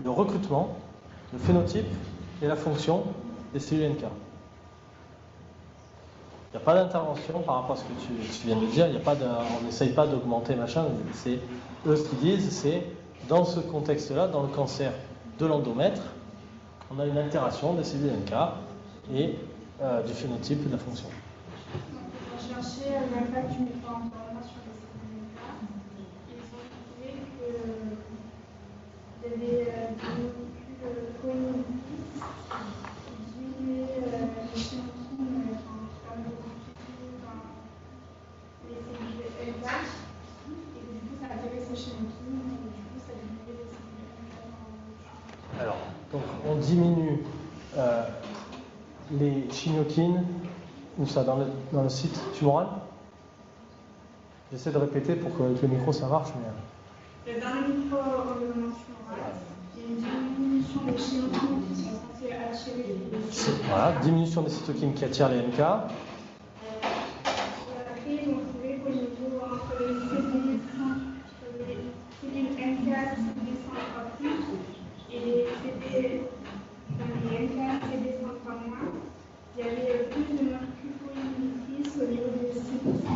Speaker 1: le recrutement, le phénotype et la fonction des cellules NK. Il n'y a pas d'intervention par rapport à ce que tu viens de dire, on n'essaye pas d'augmenter machin, c'est eux ce qu'ils disent, c'est dans ce contexte-là, dans le cancer de l'endomètre, on a une altération des cellules NK et du phénotype et de la fonction.
Speaker 5: On a cherché l'impact du micro-environnement sur les cellules NK et ils ont trouvé qu'il y avait des molécules co-inhibitrices qui diminuaient les chimokines qui permettent de constituer dans les cellules NK et du coup ça altérait ces chimokines et du coup ça diminuait les cellules NK dans le tumeur.
Speaker 1: Alors, donc on diminue les chimiokines, où ça, dans le site tumoral. J'essaie de répéter pour que avec le micro ça marche, mais...
Speaker 5: Dans le micro-environnement tumoral, il y a une diminution des chimokines qui sont censées attirer les cellules.
Speaker 1: Voilà, diminution des cytokines qui attirent les NK.
Speaker 5: Et après, ils ont trouvé qu'au niveau entre les cellules NK, CD103+, et les NK, CD103-, il y avait plus de molécules co-inhibitrices au niveau des CD103+.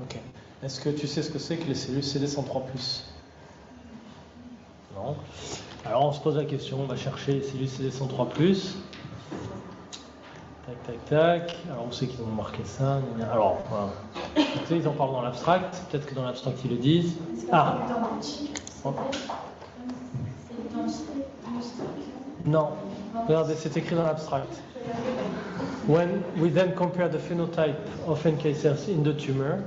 Speaker 1: Ok. Est-ce que tu sais ce que c'est que les cellules CD103+? Non. Alors on se pose la question, on va chercher les cellules CD103+. Tac, tac, tac. Alors on sait qu'ils ont marqué ça. Alors, voilà. Tu sais, ils en parlent dans l'abstract. Peut-être que dans l'abstract ils le disent. Ah. Non. Regardez, c'est écrit dans l'abstract. When we then compare the phenotype of NK cells in the tumor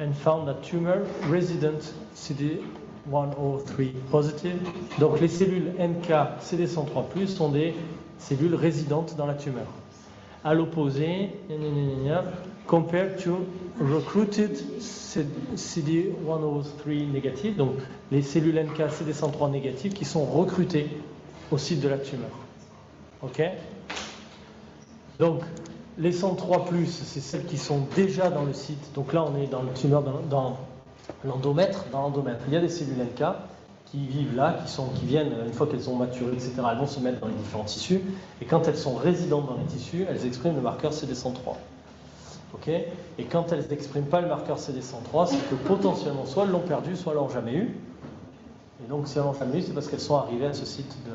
Speaker 1: and found that tumor resident CD103 positive. Donc les cellules NK CD103+ sont des cellules résidentes dans la tumeur. À l'opposé, compared to recruited CD103 négative, donc les cellules NK CD103 négatives qui sont recrutées au site de la tumeur. Ok? Donc, les 103+, c'est celles qui sont déjà dans le site. Donc là, on est dans le tumeur, dans l'endomètre. Dans l'endomètre, il y a des cellules NK qui vivent là, qui viennent, une fois qu'elles ont maturé, etc., elles vont se mettre dans les différents tissus. Et quand elles sont résidentes dans les tissus, elles expriment le marqueur CD103. ok. Et quand elles n'expriment pas le marqueur CD103, c'est que potentiellement, soit elles l'ont perdu, soit elles l'ont jamais eu. Et donc, si elles l'ont jamais eu, c'est parce qu'elles sont arrivées à ce site de...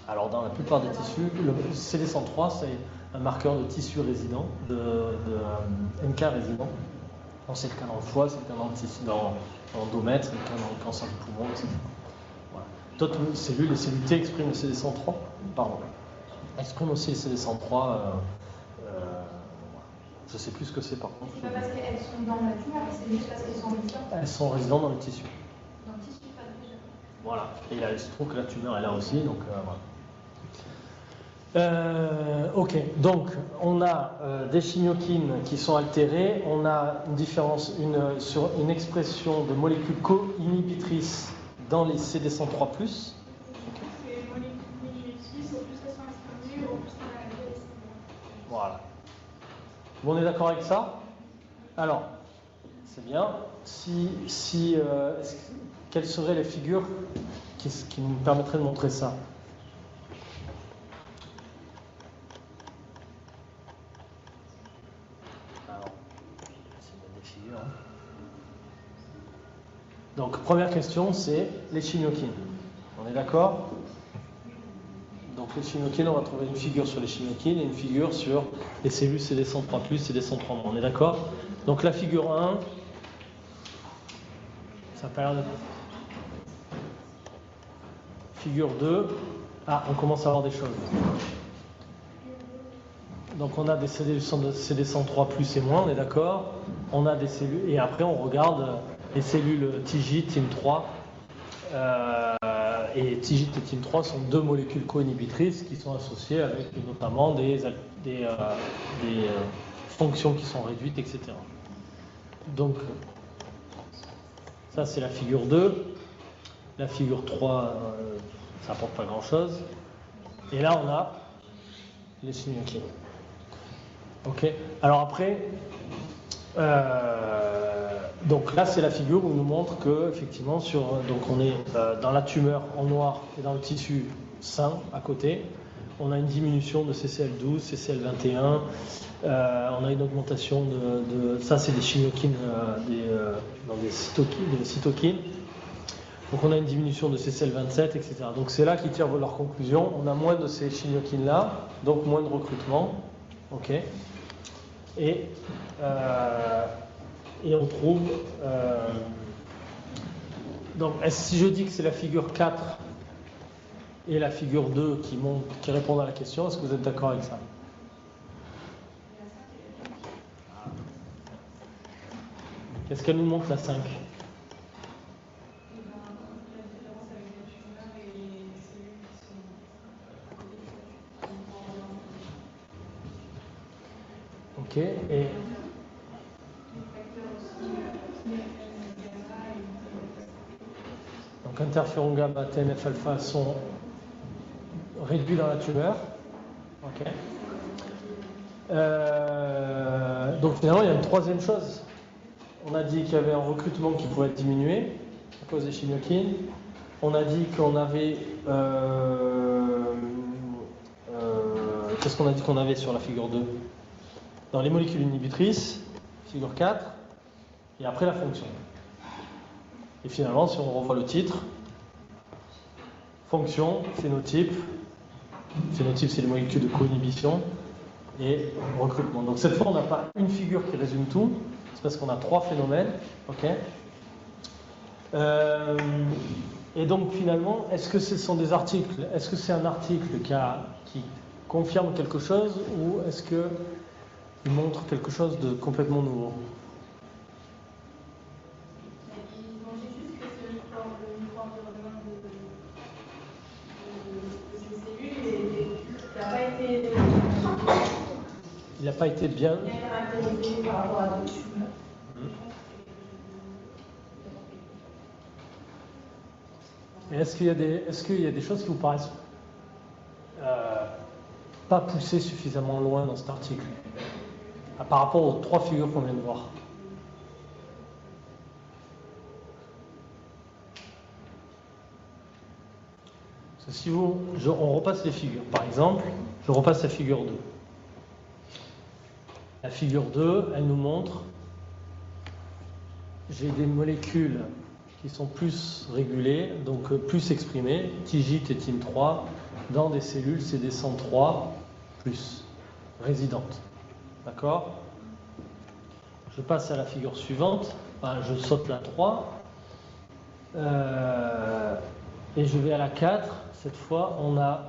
Speaker 1: Alors, dans la plupart des tissus, le CD103, c'est un marqueur de tissu résident, de NK résident. Donc, c'est le cas dans le foie, c'est le cas dans l'endomètre, c'est le cas dans le cancer du poumon, etc. Voilà. D'autres cellules, les cellules T expriment le CD103, pardon. Expriment aussi le CD103. Je ne sais plus ce que c'est par contre.
Speaker 3: C'est pas parce qu'elles sont dans la tumeur, c'est juste parce qu'elles sont résidentes.
Speaker 1: Elles sont résidentes dans le tissu.
Speaker 3: Dans le tissu, pas déjà.
Speaker 1: Voilà. Et il se trouve que la tumeur est là aussi, donc voilà. Ok, donc on a des chimiokines qui sont altérées, on a une différence, sur une expression de molécules co-inhibitrices dans les CD103+.
Speaker 5: Les molécules inhibitrices, au plus elles sont exprimées, au plus elles sont.
Speaker 1: Voilà. Bon, on est d'accord avec ça? Alors, c'est bien. Quelles seraient les figures qui nous permettraient de montrer ça? Alors, c'est des figures. Hein. Donc, première question, c'est les chimiokines. On est d'accord? Donc les chimiokines, on va trouver une figure sur les chimiokines et une figure sur les cellules CD103+, CD103-. On est d'accord? Donc la figure 1, ça n'a pas l'air de... Figure 2, on commence à avoir des choses. Donc on a des cellules CD103+, et moins, on est d'accord? On a des cellules, et après on regarde les cellules TIGIT, TIM3, et TIGIT et TIM3 sont deux molécules co-inhibitrices qui sont associées avec notamment des fonctions qui sont réduites, etc. Donc, ça c'est la figure 2. La figure 3, ça n'apporte pas grand-chose. Et là, on a les chimiokines. Ok. Alors après, donc là, c'est la figure où on nous montre que effectivement, donc on est dans la tumeur en noir et dans le tissu sain à côté. On a une diminution de CCL12, CCL21. On a une augmentation ça, c'est des chimiokines, dans des cytokines. Donc on a une diminution de CCL27, etc. Donc c'est là qu'ils tirent leur conclusion. On a moins de ces chimiokines-là, donc moins de recrutement. Ok. Et on trouve... donc si je dis que c'est la figure 4 et la figure 2 qui répondent à la question, est-ce que vous êtes d'accord avec ça? Qu'est-ce qu'elle nous montre la 5? Ok, et... Donc interféron gamma, TNF alpha sont réduits dans la tumeur. Ok. Donc finalement, il y a une troisième chose. On a dit qu'il y avait un recrutement qui pouvait être diminué à cause des chimiokines. On a dit qu'on avait... qu'est-ce qu'on a dit qu'on avait sur la figure 2? Dans les molécules inhibitrices, figure 4, et après la fonction. Et finalement, si on revoit le titre, fonction, phénotype, c'est les molécules de co-inhibition, et recrutement. Donc cette fois, on n'a pas une figure qui résume tout, c'est parce qu'on a trois phénomènes. Ok. Et donc finalement, est-ce que ce sont des articles? Est-ce que c'est un article qui confirme quelque chose, ou est-ce que il montre quelque chose de complètement nouveau?
Speaker 3: Ils ont juste que ce micro-environnement de ces cellules
Speaker 1: il n'a pas été bien
Speaker 3: caractérisé par rapport à d'autres tumeurs.
Speaker 1: Et est-ce qu'il y a des choses qui vous paraissent pas poussées suffisamment loin dans cet article par rapport aux trois figures qu'on vient de voir? Si on repasse les figures. Par exemple, je repasse la figure 2. La figure 2, elle nous montre, j'ai des molécules qui sont plus régulées, donc plus exprimées, TIGIT et TIM3, dans des cellules CD103+, résidentes. D'accord? Je passe à la figure suivante, enfin, je saute la 3, et je vais à la 4. Cette fois, on a...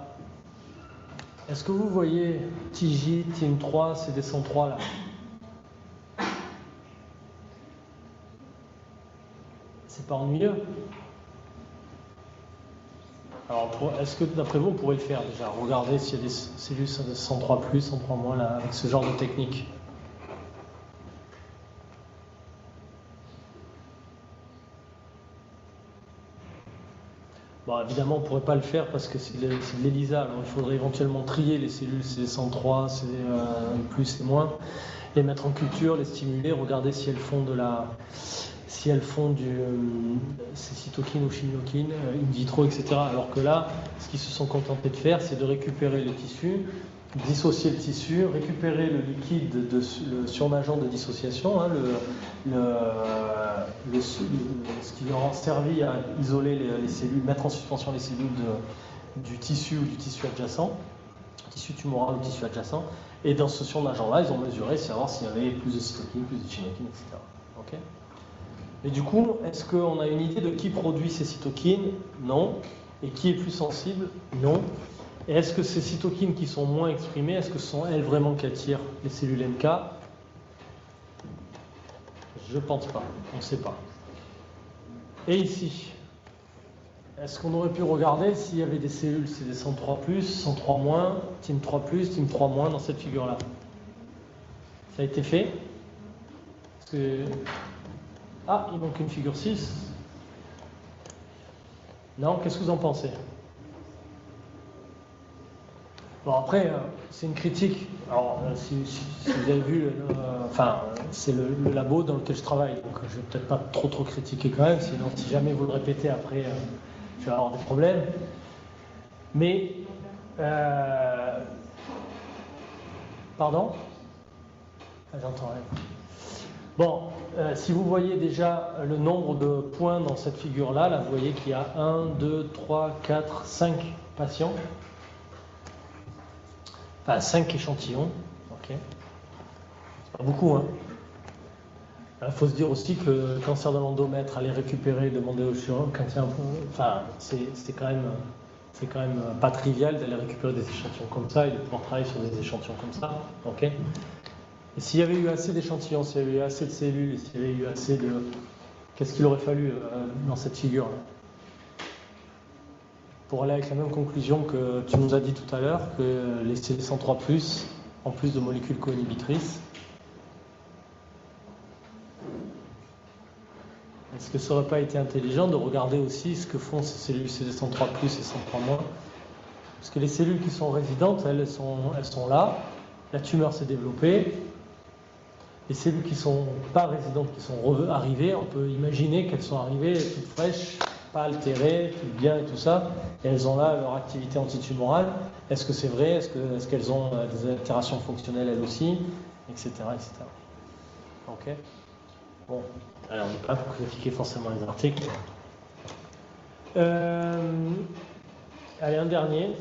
Speaker 1: Est-ce que vous voyez TIGIT, TIM3, CD103 là? C'est pas ennuyeux? Alors, est-ce que d'après vous, on pourrait le faire déjà? Regardez s'il y a des cellules 103+, 103- là, avec ce genre de technique. Bon, évidemment, on ne pourrait pas le faire parce que c'est de l'ELISA. Alors, il faudrait éventuellement trier les cellules CD103, plus et moins, les mettre en culture, les stimuler, regarder si elles font ces cytokines ou chimioquines, in vitro, etc. Alors que là, ce qu'ils se sont contentés de faire, c'est de récupérer le tissu, dissocier le tissu, récupérer le liquide, le surnageant de dissociation, hein, ce qui leur a servi à isoler les cellules, mettre en suspension les cellules du tissu ou du tissu adjacent, tissu tumoral ou tissu adjacent. Et dans ce surnageant-là, ils ont mesuré, savoir s'il y avait plus de cytokines, plus de chimioquines, etc. Okay. Et du coup, est-ce qu'on a une idée de qui produit ces cytokines? Non. Et qui est plus sensible? Non. Et est-ce que ces cytokines qui sont moins exprimées, est-ce que ce sont elles vraiment qui attirent les cellules NK? Je ne pense pas, on ne sait pas. Et ici, est-ce qu'on aurait pu regarder s'il y avait des cellules CD103+, 103-, TIM3+, TIM3- dans cette figure-là? Ça a été fait? Parce que... Ah, il manque une figure 6. Non, qu'est-ce que vous en pensez? Bon, après, c'est une critique. Alors, si vous avez vu, c'est le labo dans lequel je travaille, donc je ne vais peut-être pas trop critiquer quand même, sinon si jamais vous le répétez après, je vais avoir des problèmes. Mais, pardon? Ah, j'entends rien. Bon, si vous voyez déjà le nombre de points dans cette figure-là, là, vous voyez qu'il y a 1, 2, 3, 4, 5 patients. Enfin, 5 échantillons. Ok. C'est pas beaucoup, hein. Il faut se dire aussi que le cancer de l'endomètre, aller récupérer, demander au chirurgien, c'est quand même pas trivial d'aller récupérer des échantillons comme ça et de pouvoir travailler sur des échantillons comme ça. Ok. Et s'il y avait eu assez d'échantillons, s'il y avait eu assez de cellules, s'il y avait eu assez de... Qu'est-ce qu'il aurait fallu dans cette figure-là? Pour aller avec la même conclusion que tu nous as dit tout à l'heure, que les CD103+, en plus de molécules co-inhibitrices, est-ce que ça n'aurait pas été intelligent de regarder aussi ce que font ces cellules CD103+, et 103-? Parce que les cellules qui sont résidentes, elles sont là, la tumeur s'est développée. Les cellules qui ne sont pas résidentes, qui sont arrivées, on peut imaginer qu'elles sont arrivées toutes fraîches, pas altérées, toutes bien et tout ça, et elles ont là leur activité antitumorale. Est-ce que c'est vrai? Est-ce qu'elles ont des altérations fonctionnelles elles aussi, etc. etc. Ok. Bon, alors on ne peut pas critiquer forcément les articles. Allez, un dernier.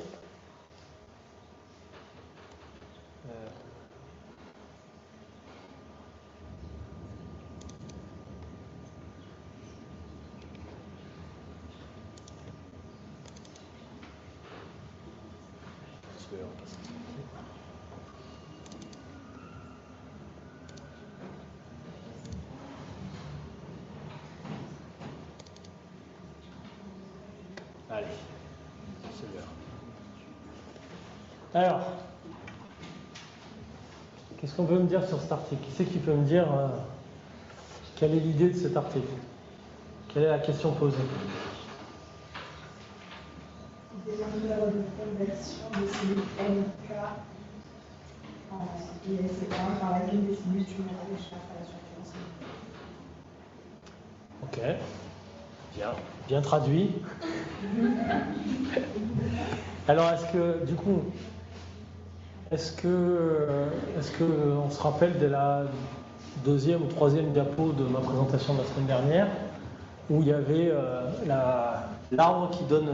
Speaker 1: Allez, c'est l'heure. Alors, qu'est-ce qu'on peut me dire sur cet article? Qui c'est qui peut me dire quelle est l'idée de cet article? Quelle est la question posée?
Speaker 3: Des valeurs de conversion de cellules NK en ISC1 par laquelle des cellules tumorales échappent à la surveillance.
Speaker 1: Ok, bien traduit. Alors, est-ce que on se rappelle de la deuxième ou troisième diapo de ma présentation de la semaine dernière, où il y avait l'arbre qui donne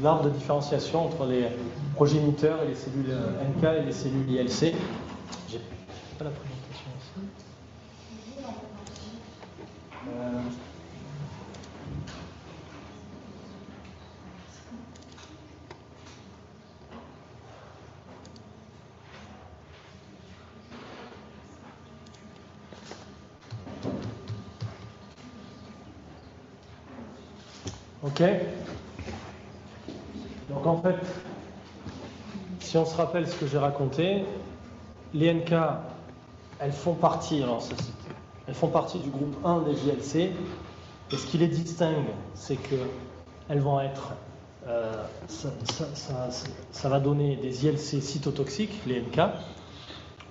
Speaker 1: l'arbre de différenciation entre les progéniteurs et les cellules NK et les cellules ILC. J'ai pas la présentation ici. Ok. Donc en fait, si on se rappelle ce que j'ai raconté, les NK, elles font partie du groupe 1 des JLC. Et ce qui les distingue, c'est que elles vont être, ça va donner des ILC cytotoxiques, les NK,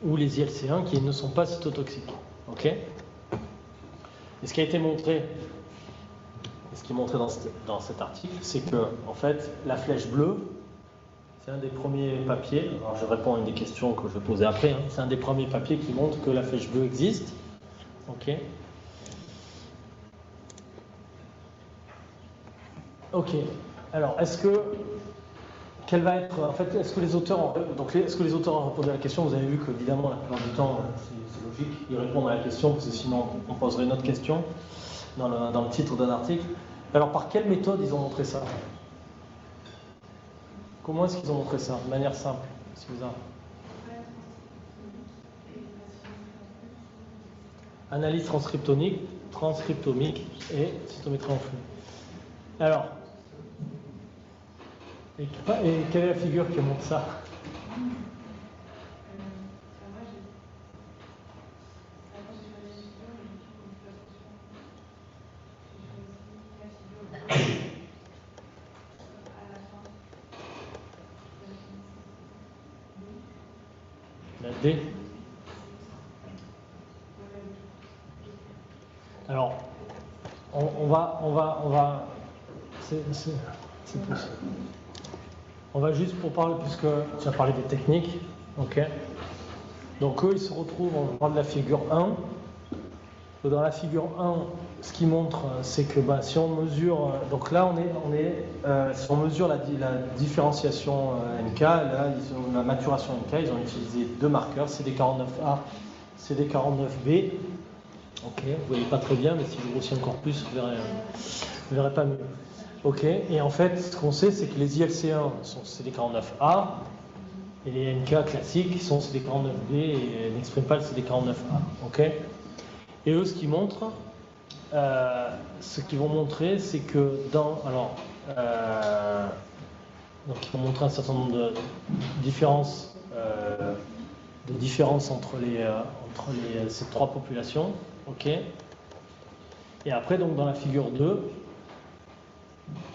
Speaker 1: ou les ILC1 qui ne sont pas cytotoxiques. Ok. Et ce qui a été montré. Ce qui est montré dans cet article, c'est que en fait, la flèche bleue, c'est un des premiers papiers. Alors, je réponds à une des questions que je vais poser après. C'est un des premiers papiers qui montre que la flèche bleue existe. Ok. Ok. Alors, est-ce que les auteurs ont répondu à la question? Vous avez vu qu'évidemment, la plupart du temps, c'est logique, ils répondent à la question parce que sinon, on poserait une autre question dans le titre d'un article. Alors, par quelle méthode ils ont montré ça? Comment est-ce qu'ils ont montré ça? De manière simple, si vous avez. Analyse transcriptomique et cytométrie en flux. Alors, et quelle est la figure qui montre ça? La D. Alors, on va, c'est possible. On va juste pour parler, puisque tu as parlé des techniques, ok. Donc eux, ils se retrouvent, on va prendre la figure 1. Dans la figure 1, ce qu'ils montrent, c'est que si on mesure, donc là si on mesure la différenciation NK, là, la maturation NK, ils ont utilisé deux marqueurs, CD49A, CD49B. Ok, vous ne voyez pas très bien, mais si je grossis encore plus, vous ne verrez pas mieux. Ok, et en fait, ce qu'on sait, c'est que les ILC1 sont CD49A, et les NK classiques sont CD49B et n'expriment pas le CD49A. Ok. Et eux, ce qu'ils montrent, ce qu'ils vont montrer, c'est que donc ils vont montrer un certain nombre de différences, entre ces trois populations, ok. Et après, donc dans la figure 2,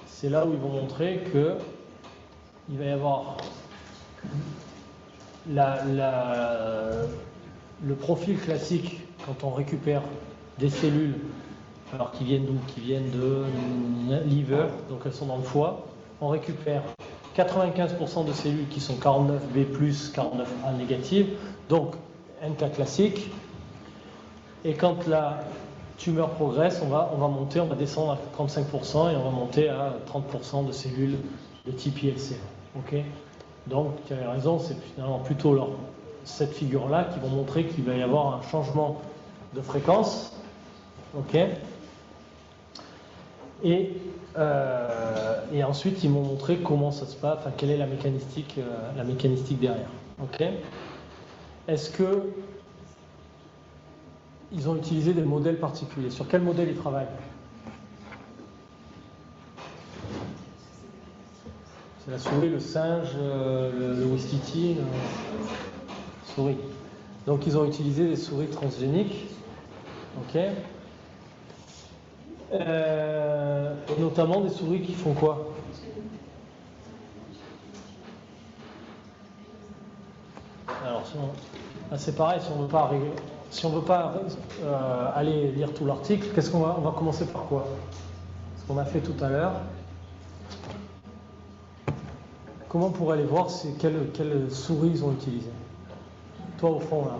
Speaker 1: c'est là où ils vont montrer que il va y avoir le profil classique. Quand on récupère des cellules, alors qui viennent d'où? Qui viennent de liver, donc elles sont dans le foie, on récupère 95% de cellules qui sont 49B+, 49A négatives, donc NK classique. Et quand la tumeur progresse, on va descendre à 35% et on va monter à 30% de cellules de type ILC. Ok. Donc tu as raison, c'est finalement plutôt cette figure-là qui vont montrer qu'il va y avoir un changement de fréquence, ok. Et ensuite ils m'ont montré comment ça se passe, quelle est la mécanistique derrière, ok. Est-ce que ils ont utilisé des modèles particuliers? Sur quel modèle ils travaillent? C'est la souris, le singe, le Ouistiti, souris. Donc ils ont utilisé des souris transgéniques. Ok. Notamment des souris qui font quoi? Alors, c'est pareil, si on veut pas aller lire tout l'article, on va commencer par quoi? ce qu'on a fait tout à l'heure. Comment on pourrait aller voir quelle souris ils ont utilisé? Toi au fond là.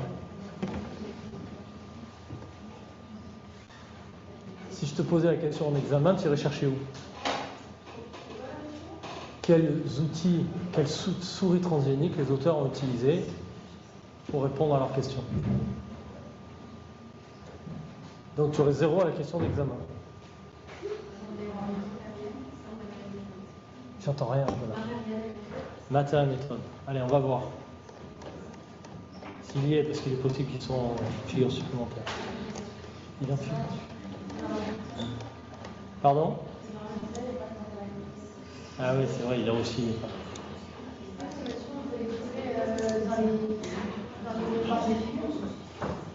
Speaker 1: Si je te posais la question en examen, tu irais chercher où? Quels outils, quelles souris transgéniques les auteurs ont utilisés pour répondre à leurs questions? Donc tu aurais 0 à la question d'examen. J'entends rien. Voilà. Matériel méthode. Allez, on va voir. S'il y est, parce qu'il est possible qu'ils sont en figure supplémentaire. Il en figure. Pardon? Ah oui, c'est vrai, il a aussi.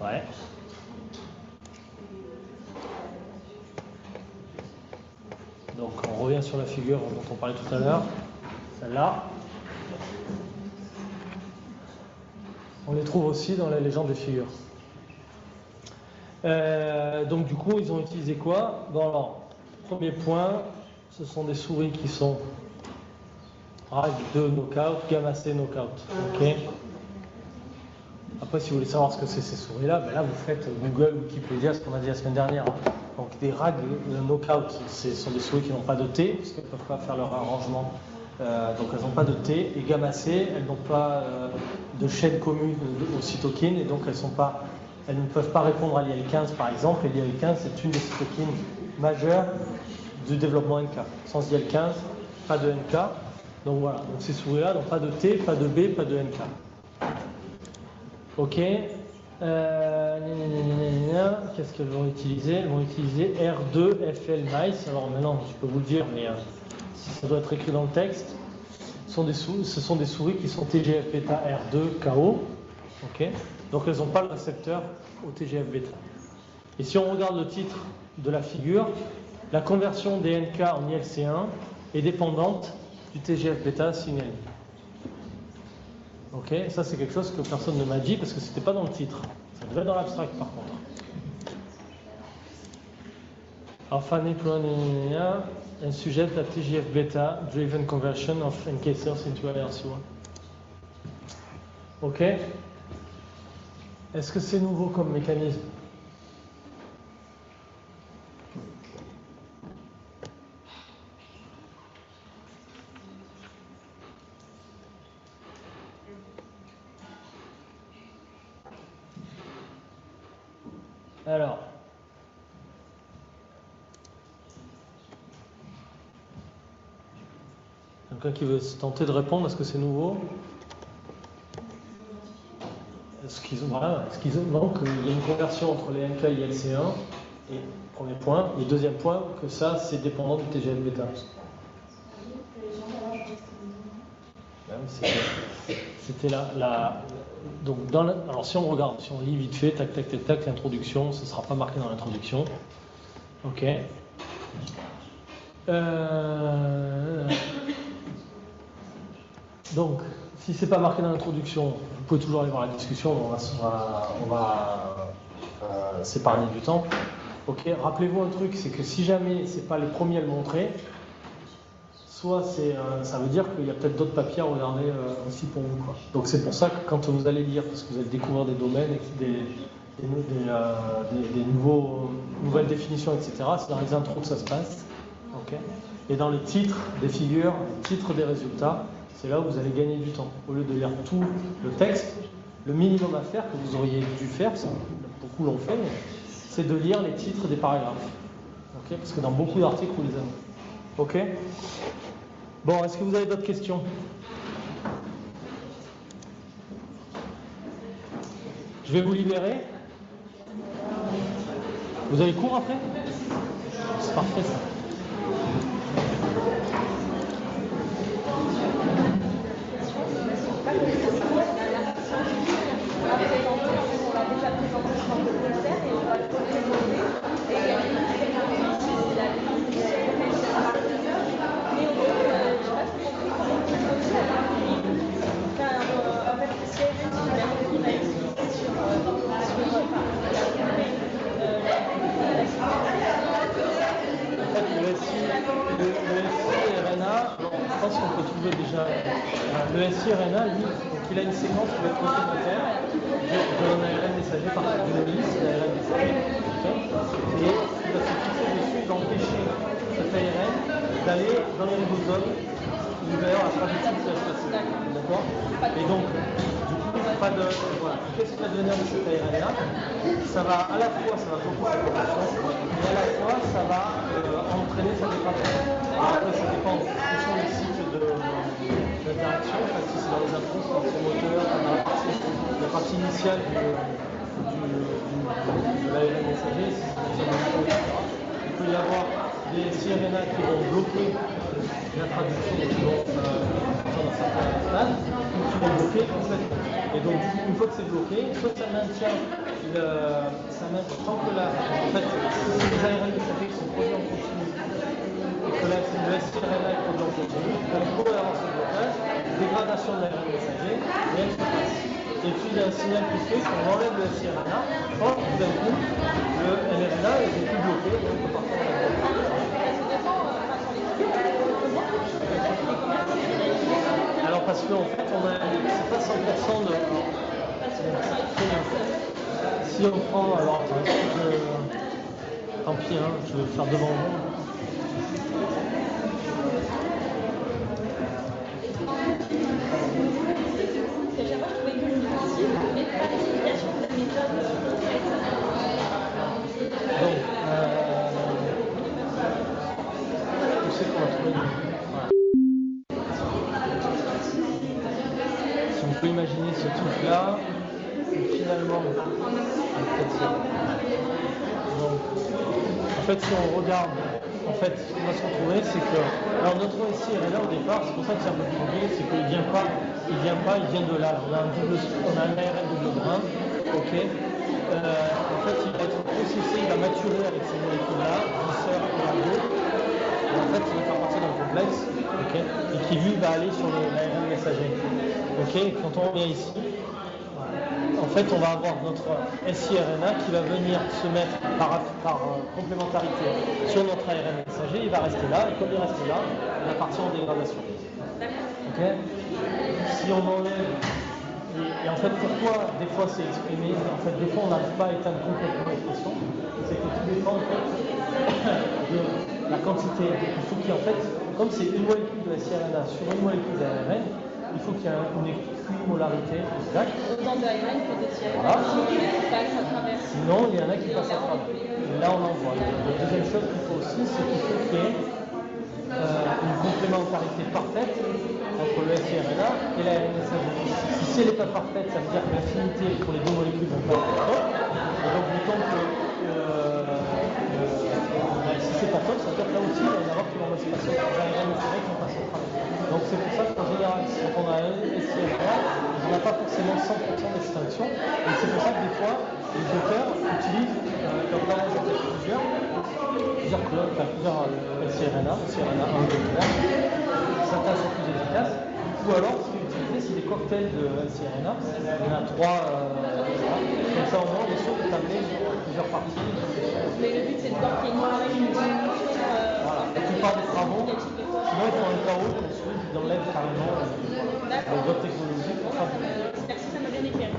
Speaker 1: Ouais. Donc on revient sur la figure dont on parlait tout à l'heure, celle-là. On les trouve aussi dans la légende des figures. Donc du coup, ils ont utilisé quoi? Bon alors, premier point, ce sont des souris qui sont RAG 2 knockout, gamma C knockout. Ok. Après, si vous voulez savoir ce que c'est ces souris-là, ben là vous faites Google, Wikipédia, ce qu'on a dit la semaine dernière. Donc des RAG knockout, ce sont des souris qui n'ont pas de T, parce qu'elles ne peuvent pas faire leur arrangement. Donc elles n'ont pas de T. Et gamma C, elles n'ont pas de chaîne commune aux cytokines, et donc elles ne peuvent pas répondre à l'IL-15 par exemple. Et l'IL-15, c'est une des cytokines majeures du développement NK. Sans IL-15, pas de NK. Donc voilà, donc ces souris-là n'ont pas de T, pas de B, pas de NK. Ok. Qu'est-ce qu'elles vont utiliser? Elles vont utiliser R2FL Mice. Alors maintenant, je peux vous le dire, mais ça doit être écrit dans le texte. Ce sont des souris qui sont TGF-bêta R2 KO. Ok. Donc elles n'ont pas le récepteur au TGF-bêta. Et si on regarde le titre de la figure, la conversion des NK en ILC1 est dépendante du TGF-bêta signalé. Ok, ça c'est quelque chose que personne ne m'a dit parce que c'était pas dans le titre. Ça devait être dans l'abstract par contre. Alpha Neplon un sujet de la TGF-bêta driven conversion of NK cells into LRC1. Ok. Est-ce que c'est nouveau comme mécanisme? Alors, quelqu'un qui veut se tenter de répondre, est-ce que c'est nouveau? Est-ce qu'ils ont donc il y a une conversion entre les NK et ILC1, et premier point, et deuxième point, que ça c'est dépendant du TGF-bêta. C'était là. Donc alors si on regarde, si on lit vite fait, tac, l'introduction, ce ne sera pas marqué dans l'introduction. Ok. Donc, si c'est pas marqué dans l'introduction, vous pouvez toujours aller voir la discussion, on va s'épargner du temps. Ok. Rappelez-vous un truc, c'est que si jamais c'est pas les premiers à le montrer, soit ça veut dire qu'il y a peut-être d'autres papiers à regarder aussi pour vous, quoi. Donc c'est pour ça que quand vous allez lire, parce que vous allez découvrir des domaines, des nouvelles définitions, etc., c'est dans les intros que ça se passe. Okay. Et dans les titres des figures, les titres des résultats, c'est là où vous allez gagner du temps. Au lieu de lire tout le texte, le minimum à faire, que vous auriez dû faire, beaucoup l'ont fait, c'est de lire les titres des paragraphes. Okay. Parce que dans beaucoup d'articles, vous les avez. Ok. Bon, est-ce que vous avez d'autres questions? Je vais vous libérer. Vous avez cours après? C'est parfait ça. le SI RNA, je pense qu'on peut trouver déjà. Le SI RNA, lui, donc il a une séquence qui va être complémentaire d'un ARN messager par d'une hélice d'ARN messager. Okay. Et il va se fixer dessus d'empêcher cet ARN d'aller dans les ribosomes ou d'ailleurs à travers toute la space. D'accord. Et donc, du coup, pas de. Voilà. Qu'est-ce qui va devenir de cet ARN-là? Ça va à la fois, ça va bloquer sa progression, et à la fois, ça va entraîner sa dégradation. Après, ça dépend quels sont les sites d'interaction. En fait, si c'est dans les introns, c'est dans le moteur, dans la partie initiale de l'ARN messager, si c'est dans le etc. Il peut y avoir des siRNA qui vont bloquer la traduction dans certains stades, ou qui vont bloquer complètement. Et donc, une fois que c'est bloqué, soit ça maintient tant que là, en fait, les ARN messagers qui sont produits en continu, et que là, le siRNA est produit en continu, donc il pourrait y avoir ce blocage, dégradation de l'ARN messager, et elle se passe. Et puis il y a un signal qui fait qu'on enlève le siRNA, or tout d'un coup, le LRNA est plus bloqué, donc on peut partir dans la bloc. Alors parce qu'en fait, c'est pas 100% de. Si on prend, alors tant pis, hein, je vais le faire devant vous. Donc, où c'est qu'on va trouver voilà. Si on peut imaginer ce truc-là, finalement, donc, en fait, si on regarde, en fait, ce qu'on va se retrouver, c'est que, alors notre SI RNA au départ, c'est pour ça que c'est un peu compliqué, c'est qu'il vient pas, il vient de là. On a un ARN double grain, ok. En fait, il va être processé, il va maturer avec ces molécules-là, sert et LAMDO. En fait, il va faire partie d'un complexe, ok, et qui lui va aller sur l'ARN messager. Ok, quand on revient ici, en fait, on va avoir notre siRNA qui va venir se mettre par complémentarité sur notre ARN messager, il va rester là, et comme il reste là, il va partir en dégradation. Ok. Si on enlève, et en fait, pourquoi des fois c'est exprimé, en fait, des fois on n'arrive pas à éteindre complètement l'expression, c'est que tout dépend en fait, de la quantité. Il faut qu'il y ait en fait, comme c'est une molécule de siRNA sur une molécule d'ARN, il faut qu'il y ait une équimolarité exacte.
Speaker 3: Autant d'ARN que de siRNA
Speaker 1: Voilà.
Speaker 3: qui passent à travers.
Speaker 1: Sinon, il y en a qui passent à travers. Et là, on en voit. La deuxième chose qu'il faut aussi, c'est qu'il faut qu'il y ait une complémentarité parfaite entre le siRNA et l'ARN messager. Si elle n'est pas parfaite, ça veut dire que l'affinité pour les deux molécules ne vont pas être top. Et donc, du temps que si c'est pas top, ça veut dire que là aussi, il va y en avoir qui vont se passer aux ARN messagers qui vont passer au travers. Donc c'est pour ça qu'en général, quand on a un siRNA, on n'a pas forcément 100% d'extinction. Et c'est pour ça que des fois, les auteurs utilisent, comme là, j'en ai plusieurs siRNA, siRNA 1, 2, 3. Certains sont plus efficaces. Ou alors, ce qui est utilisé, c'est des cocktails de siRNA. Il y en a 3. Comme ça, au moins, on est sûr de tabler sur plusieurs parties.
Speaker 3: Mais le but, c'est de voir qu'il y ait une diminution.
Speaker 1: Voilà. La plupart des travaux, sinon, ils font un chaos construit qui enlève carrément d'autres technologies pour ça.
Speaker 3: Merci, ça m'a bien éclairé.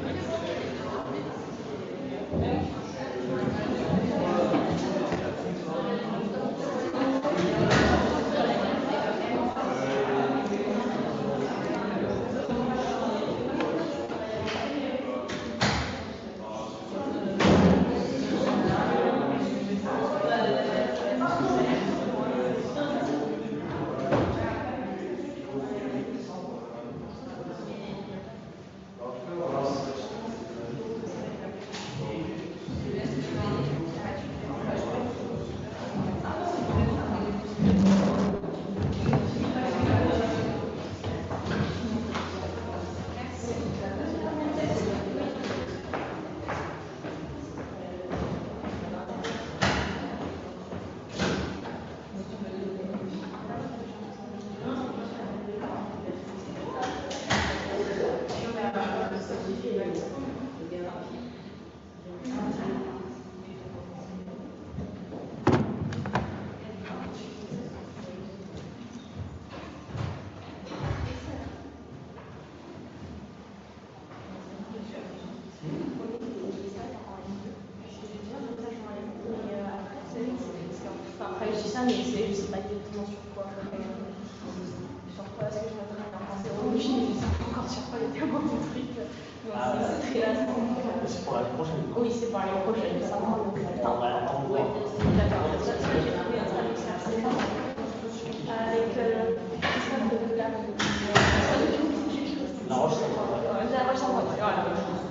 Speaker 3: mais je sais pas exactement sur quoi. Sur quoi est-ce que je me traîne en sérologie, mais je sais pas encore sur quoi il y a tellement de trucs. Donc c'est très lassant.
Speaker 1: C'est pour l'année prochaine.
Speaker 3: Oui, c'est pour l'année prochaine, ça prend donc le temps. Ouais, d'accord. Ça, j'ai trouvé un traducteur assez fort. Avec Christophe de la
Speaker 1: Roche,
Speaker 3: La Roche-en-Bretagne, voilà.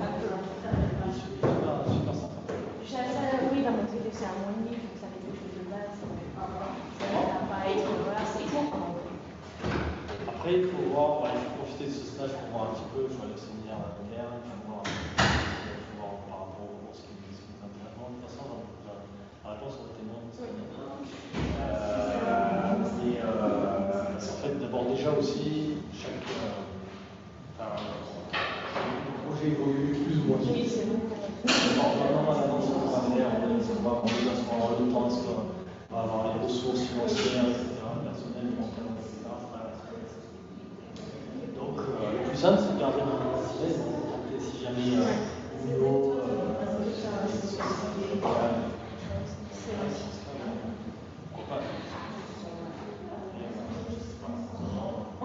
Speaker 3: Oui, non, mais c'est un mois et demi, il faut que ça mette quelque chose de base. Ça n'a pas à être, voilà, c'est court.
Speaker 1: après, il faut voir, il faut profiter de ce stage pour voir un petit peu sur le séminaire interne, il faut voir par rapport au ce qui est intéressant. De toute façon, la réponse aurait été non. En fait, d'abord déjà aussi, le projet évolue plus ou moins vite.
Speaker 3: Oui, c'est vrai.
Speaker 1: Normalement, à l'annonce, on va faire, on va prendre des instruments de temps, on va avoir les ressources financières, etc., personnelles, éventuellement, etc. Donc, le plus simple, c'est de garder un business. Donc, si jamais au niveau. Pourquoi pas?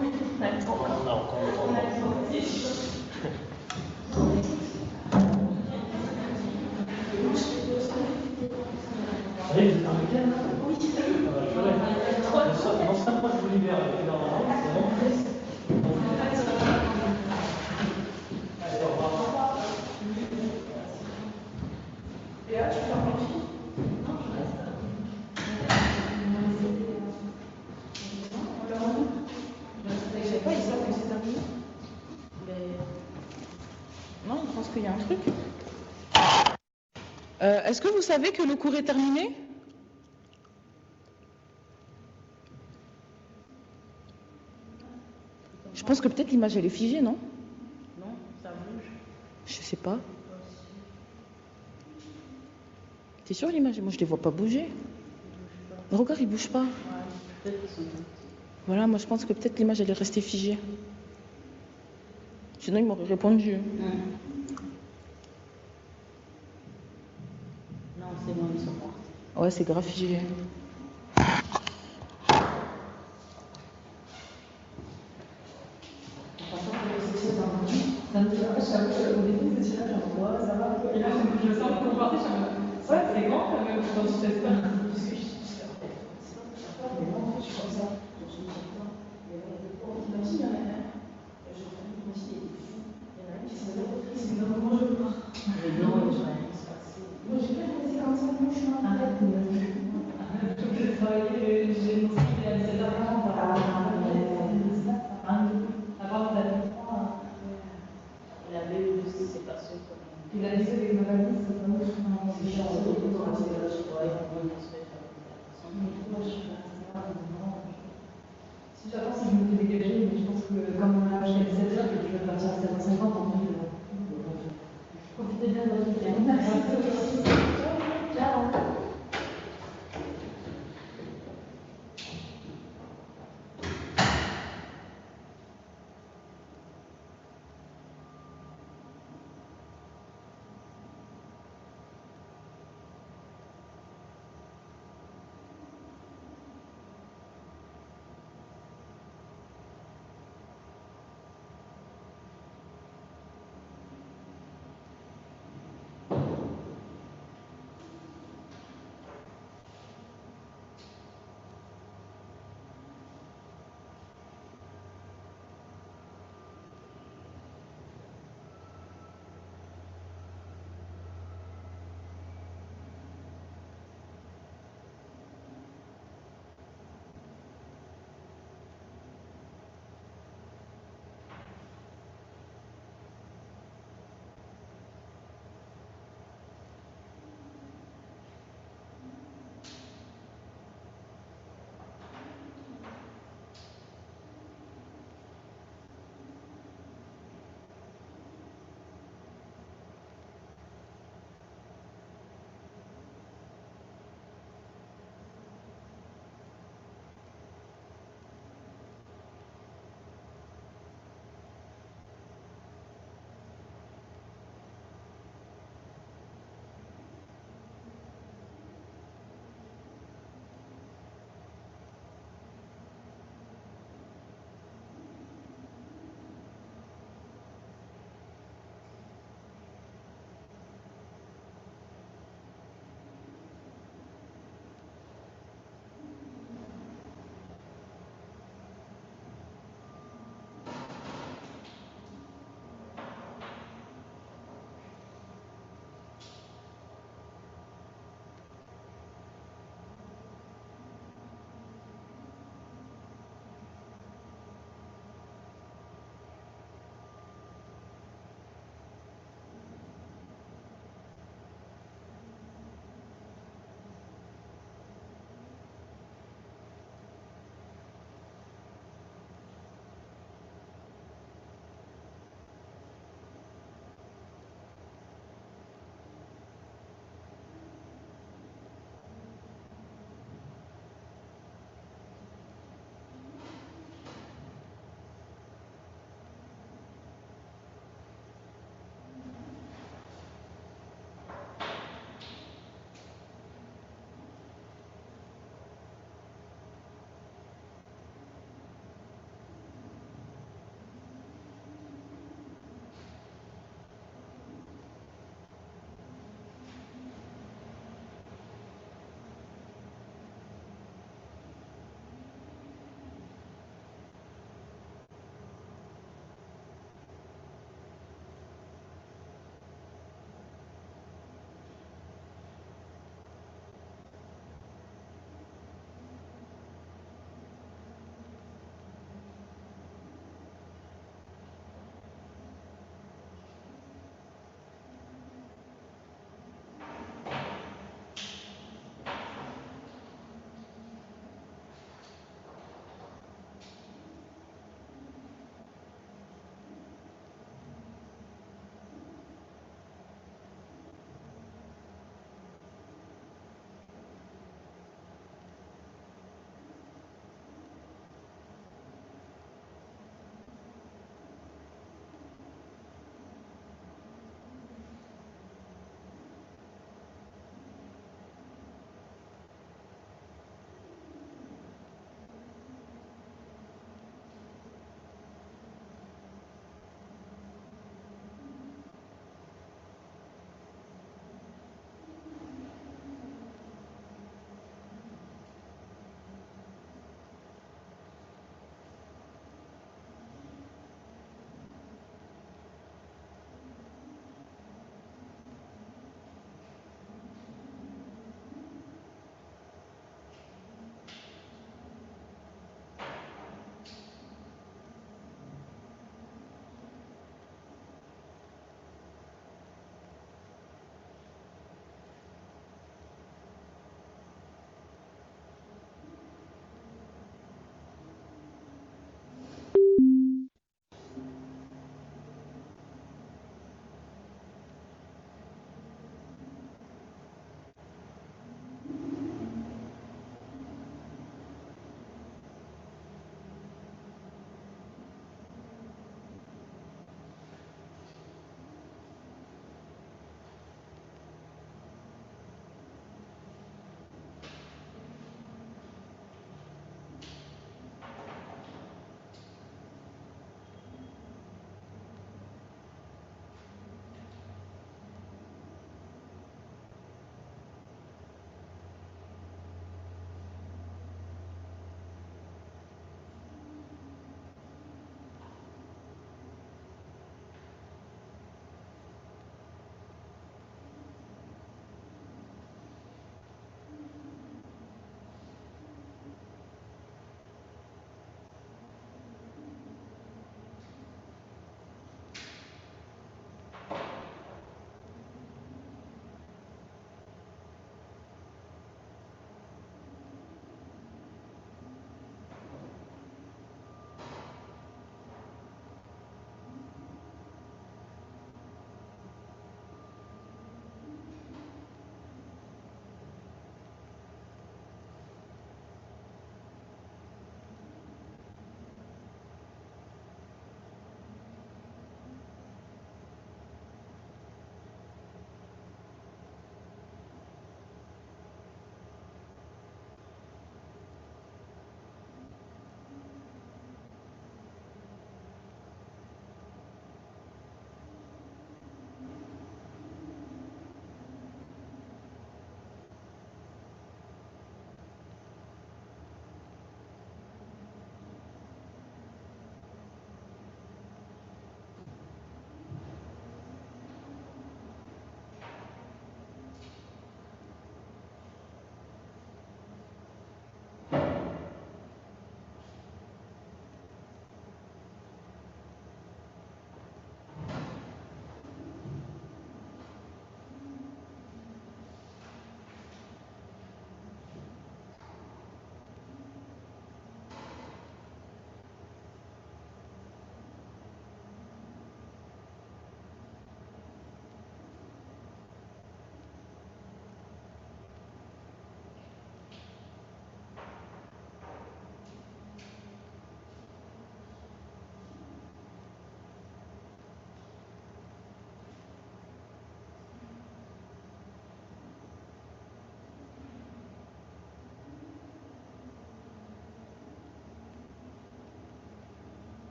Speaker 1: On a encore le temps. Oui, vous êtes un week-end là? Oui. Dans 5 mois, je vous libère. C'est bon? Allez, au revoir.
Speaker 3: Et là, tu fais un petit? Non, je reste. Je sais pas, ils savent que c'est terminé.
Speaker 7: Non, je pense qu'il y a un truc. Est-ce que vous savez que le cours est terminé? Je pense que peut-être l'image elle est figée, non?
Speaker 3: Non, ça bouge.
Speaker 7: Je sais pas. T'es sûr l'image? Moi je les vois pas bouger. Mais regarde, ils bougent pas. Voilà, moi je pense que peut-être l'image elle est restée figée. Sinon ils m'auraient répondu.
Speaker 8: Non, c'est bon, ils sont morts.
Speaker 7: Ouais, c'est grave figé.
Speaker 8: Ça me dit pas, au début, je me suis là, genre, ouais, ça va. Et là, je me sens confortée, je me dis, ouais, c'est grand quand même, quand tu fais ça. Parce que je suis là, mais non, je suis comme ça. Je suis comme ça. Mais là, il y en a un. Je me suis dit, il y en a un qui se met c'est comment je pars. Mais non, je vais rien se passer. Moi, j'ai pas passé 45 minutes, je suis en train de travailler, j'ai mon style à 17h40.
Speaker 3: Il avait eu aussi ses passions.
Speaker 8: Il a dit que les maladies, c'est vraiment
Speaker 3: C'est chiant, on est dans la séance,
Speaker 8: si j'attends, si je me fais dégager, mais je pense que comme on a acheté à 17h et que je vais partir à 7h50,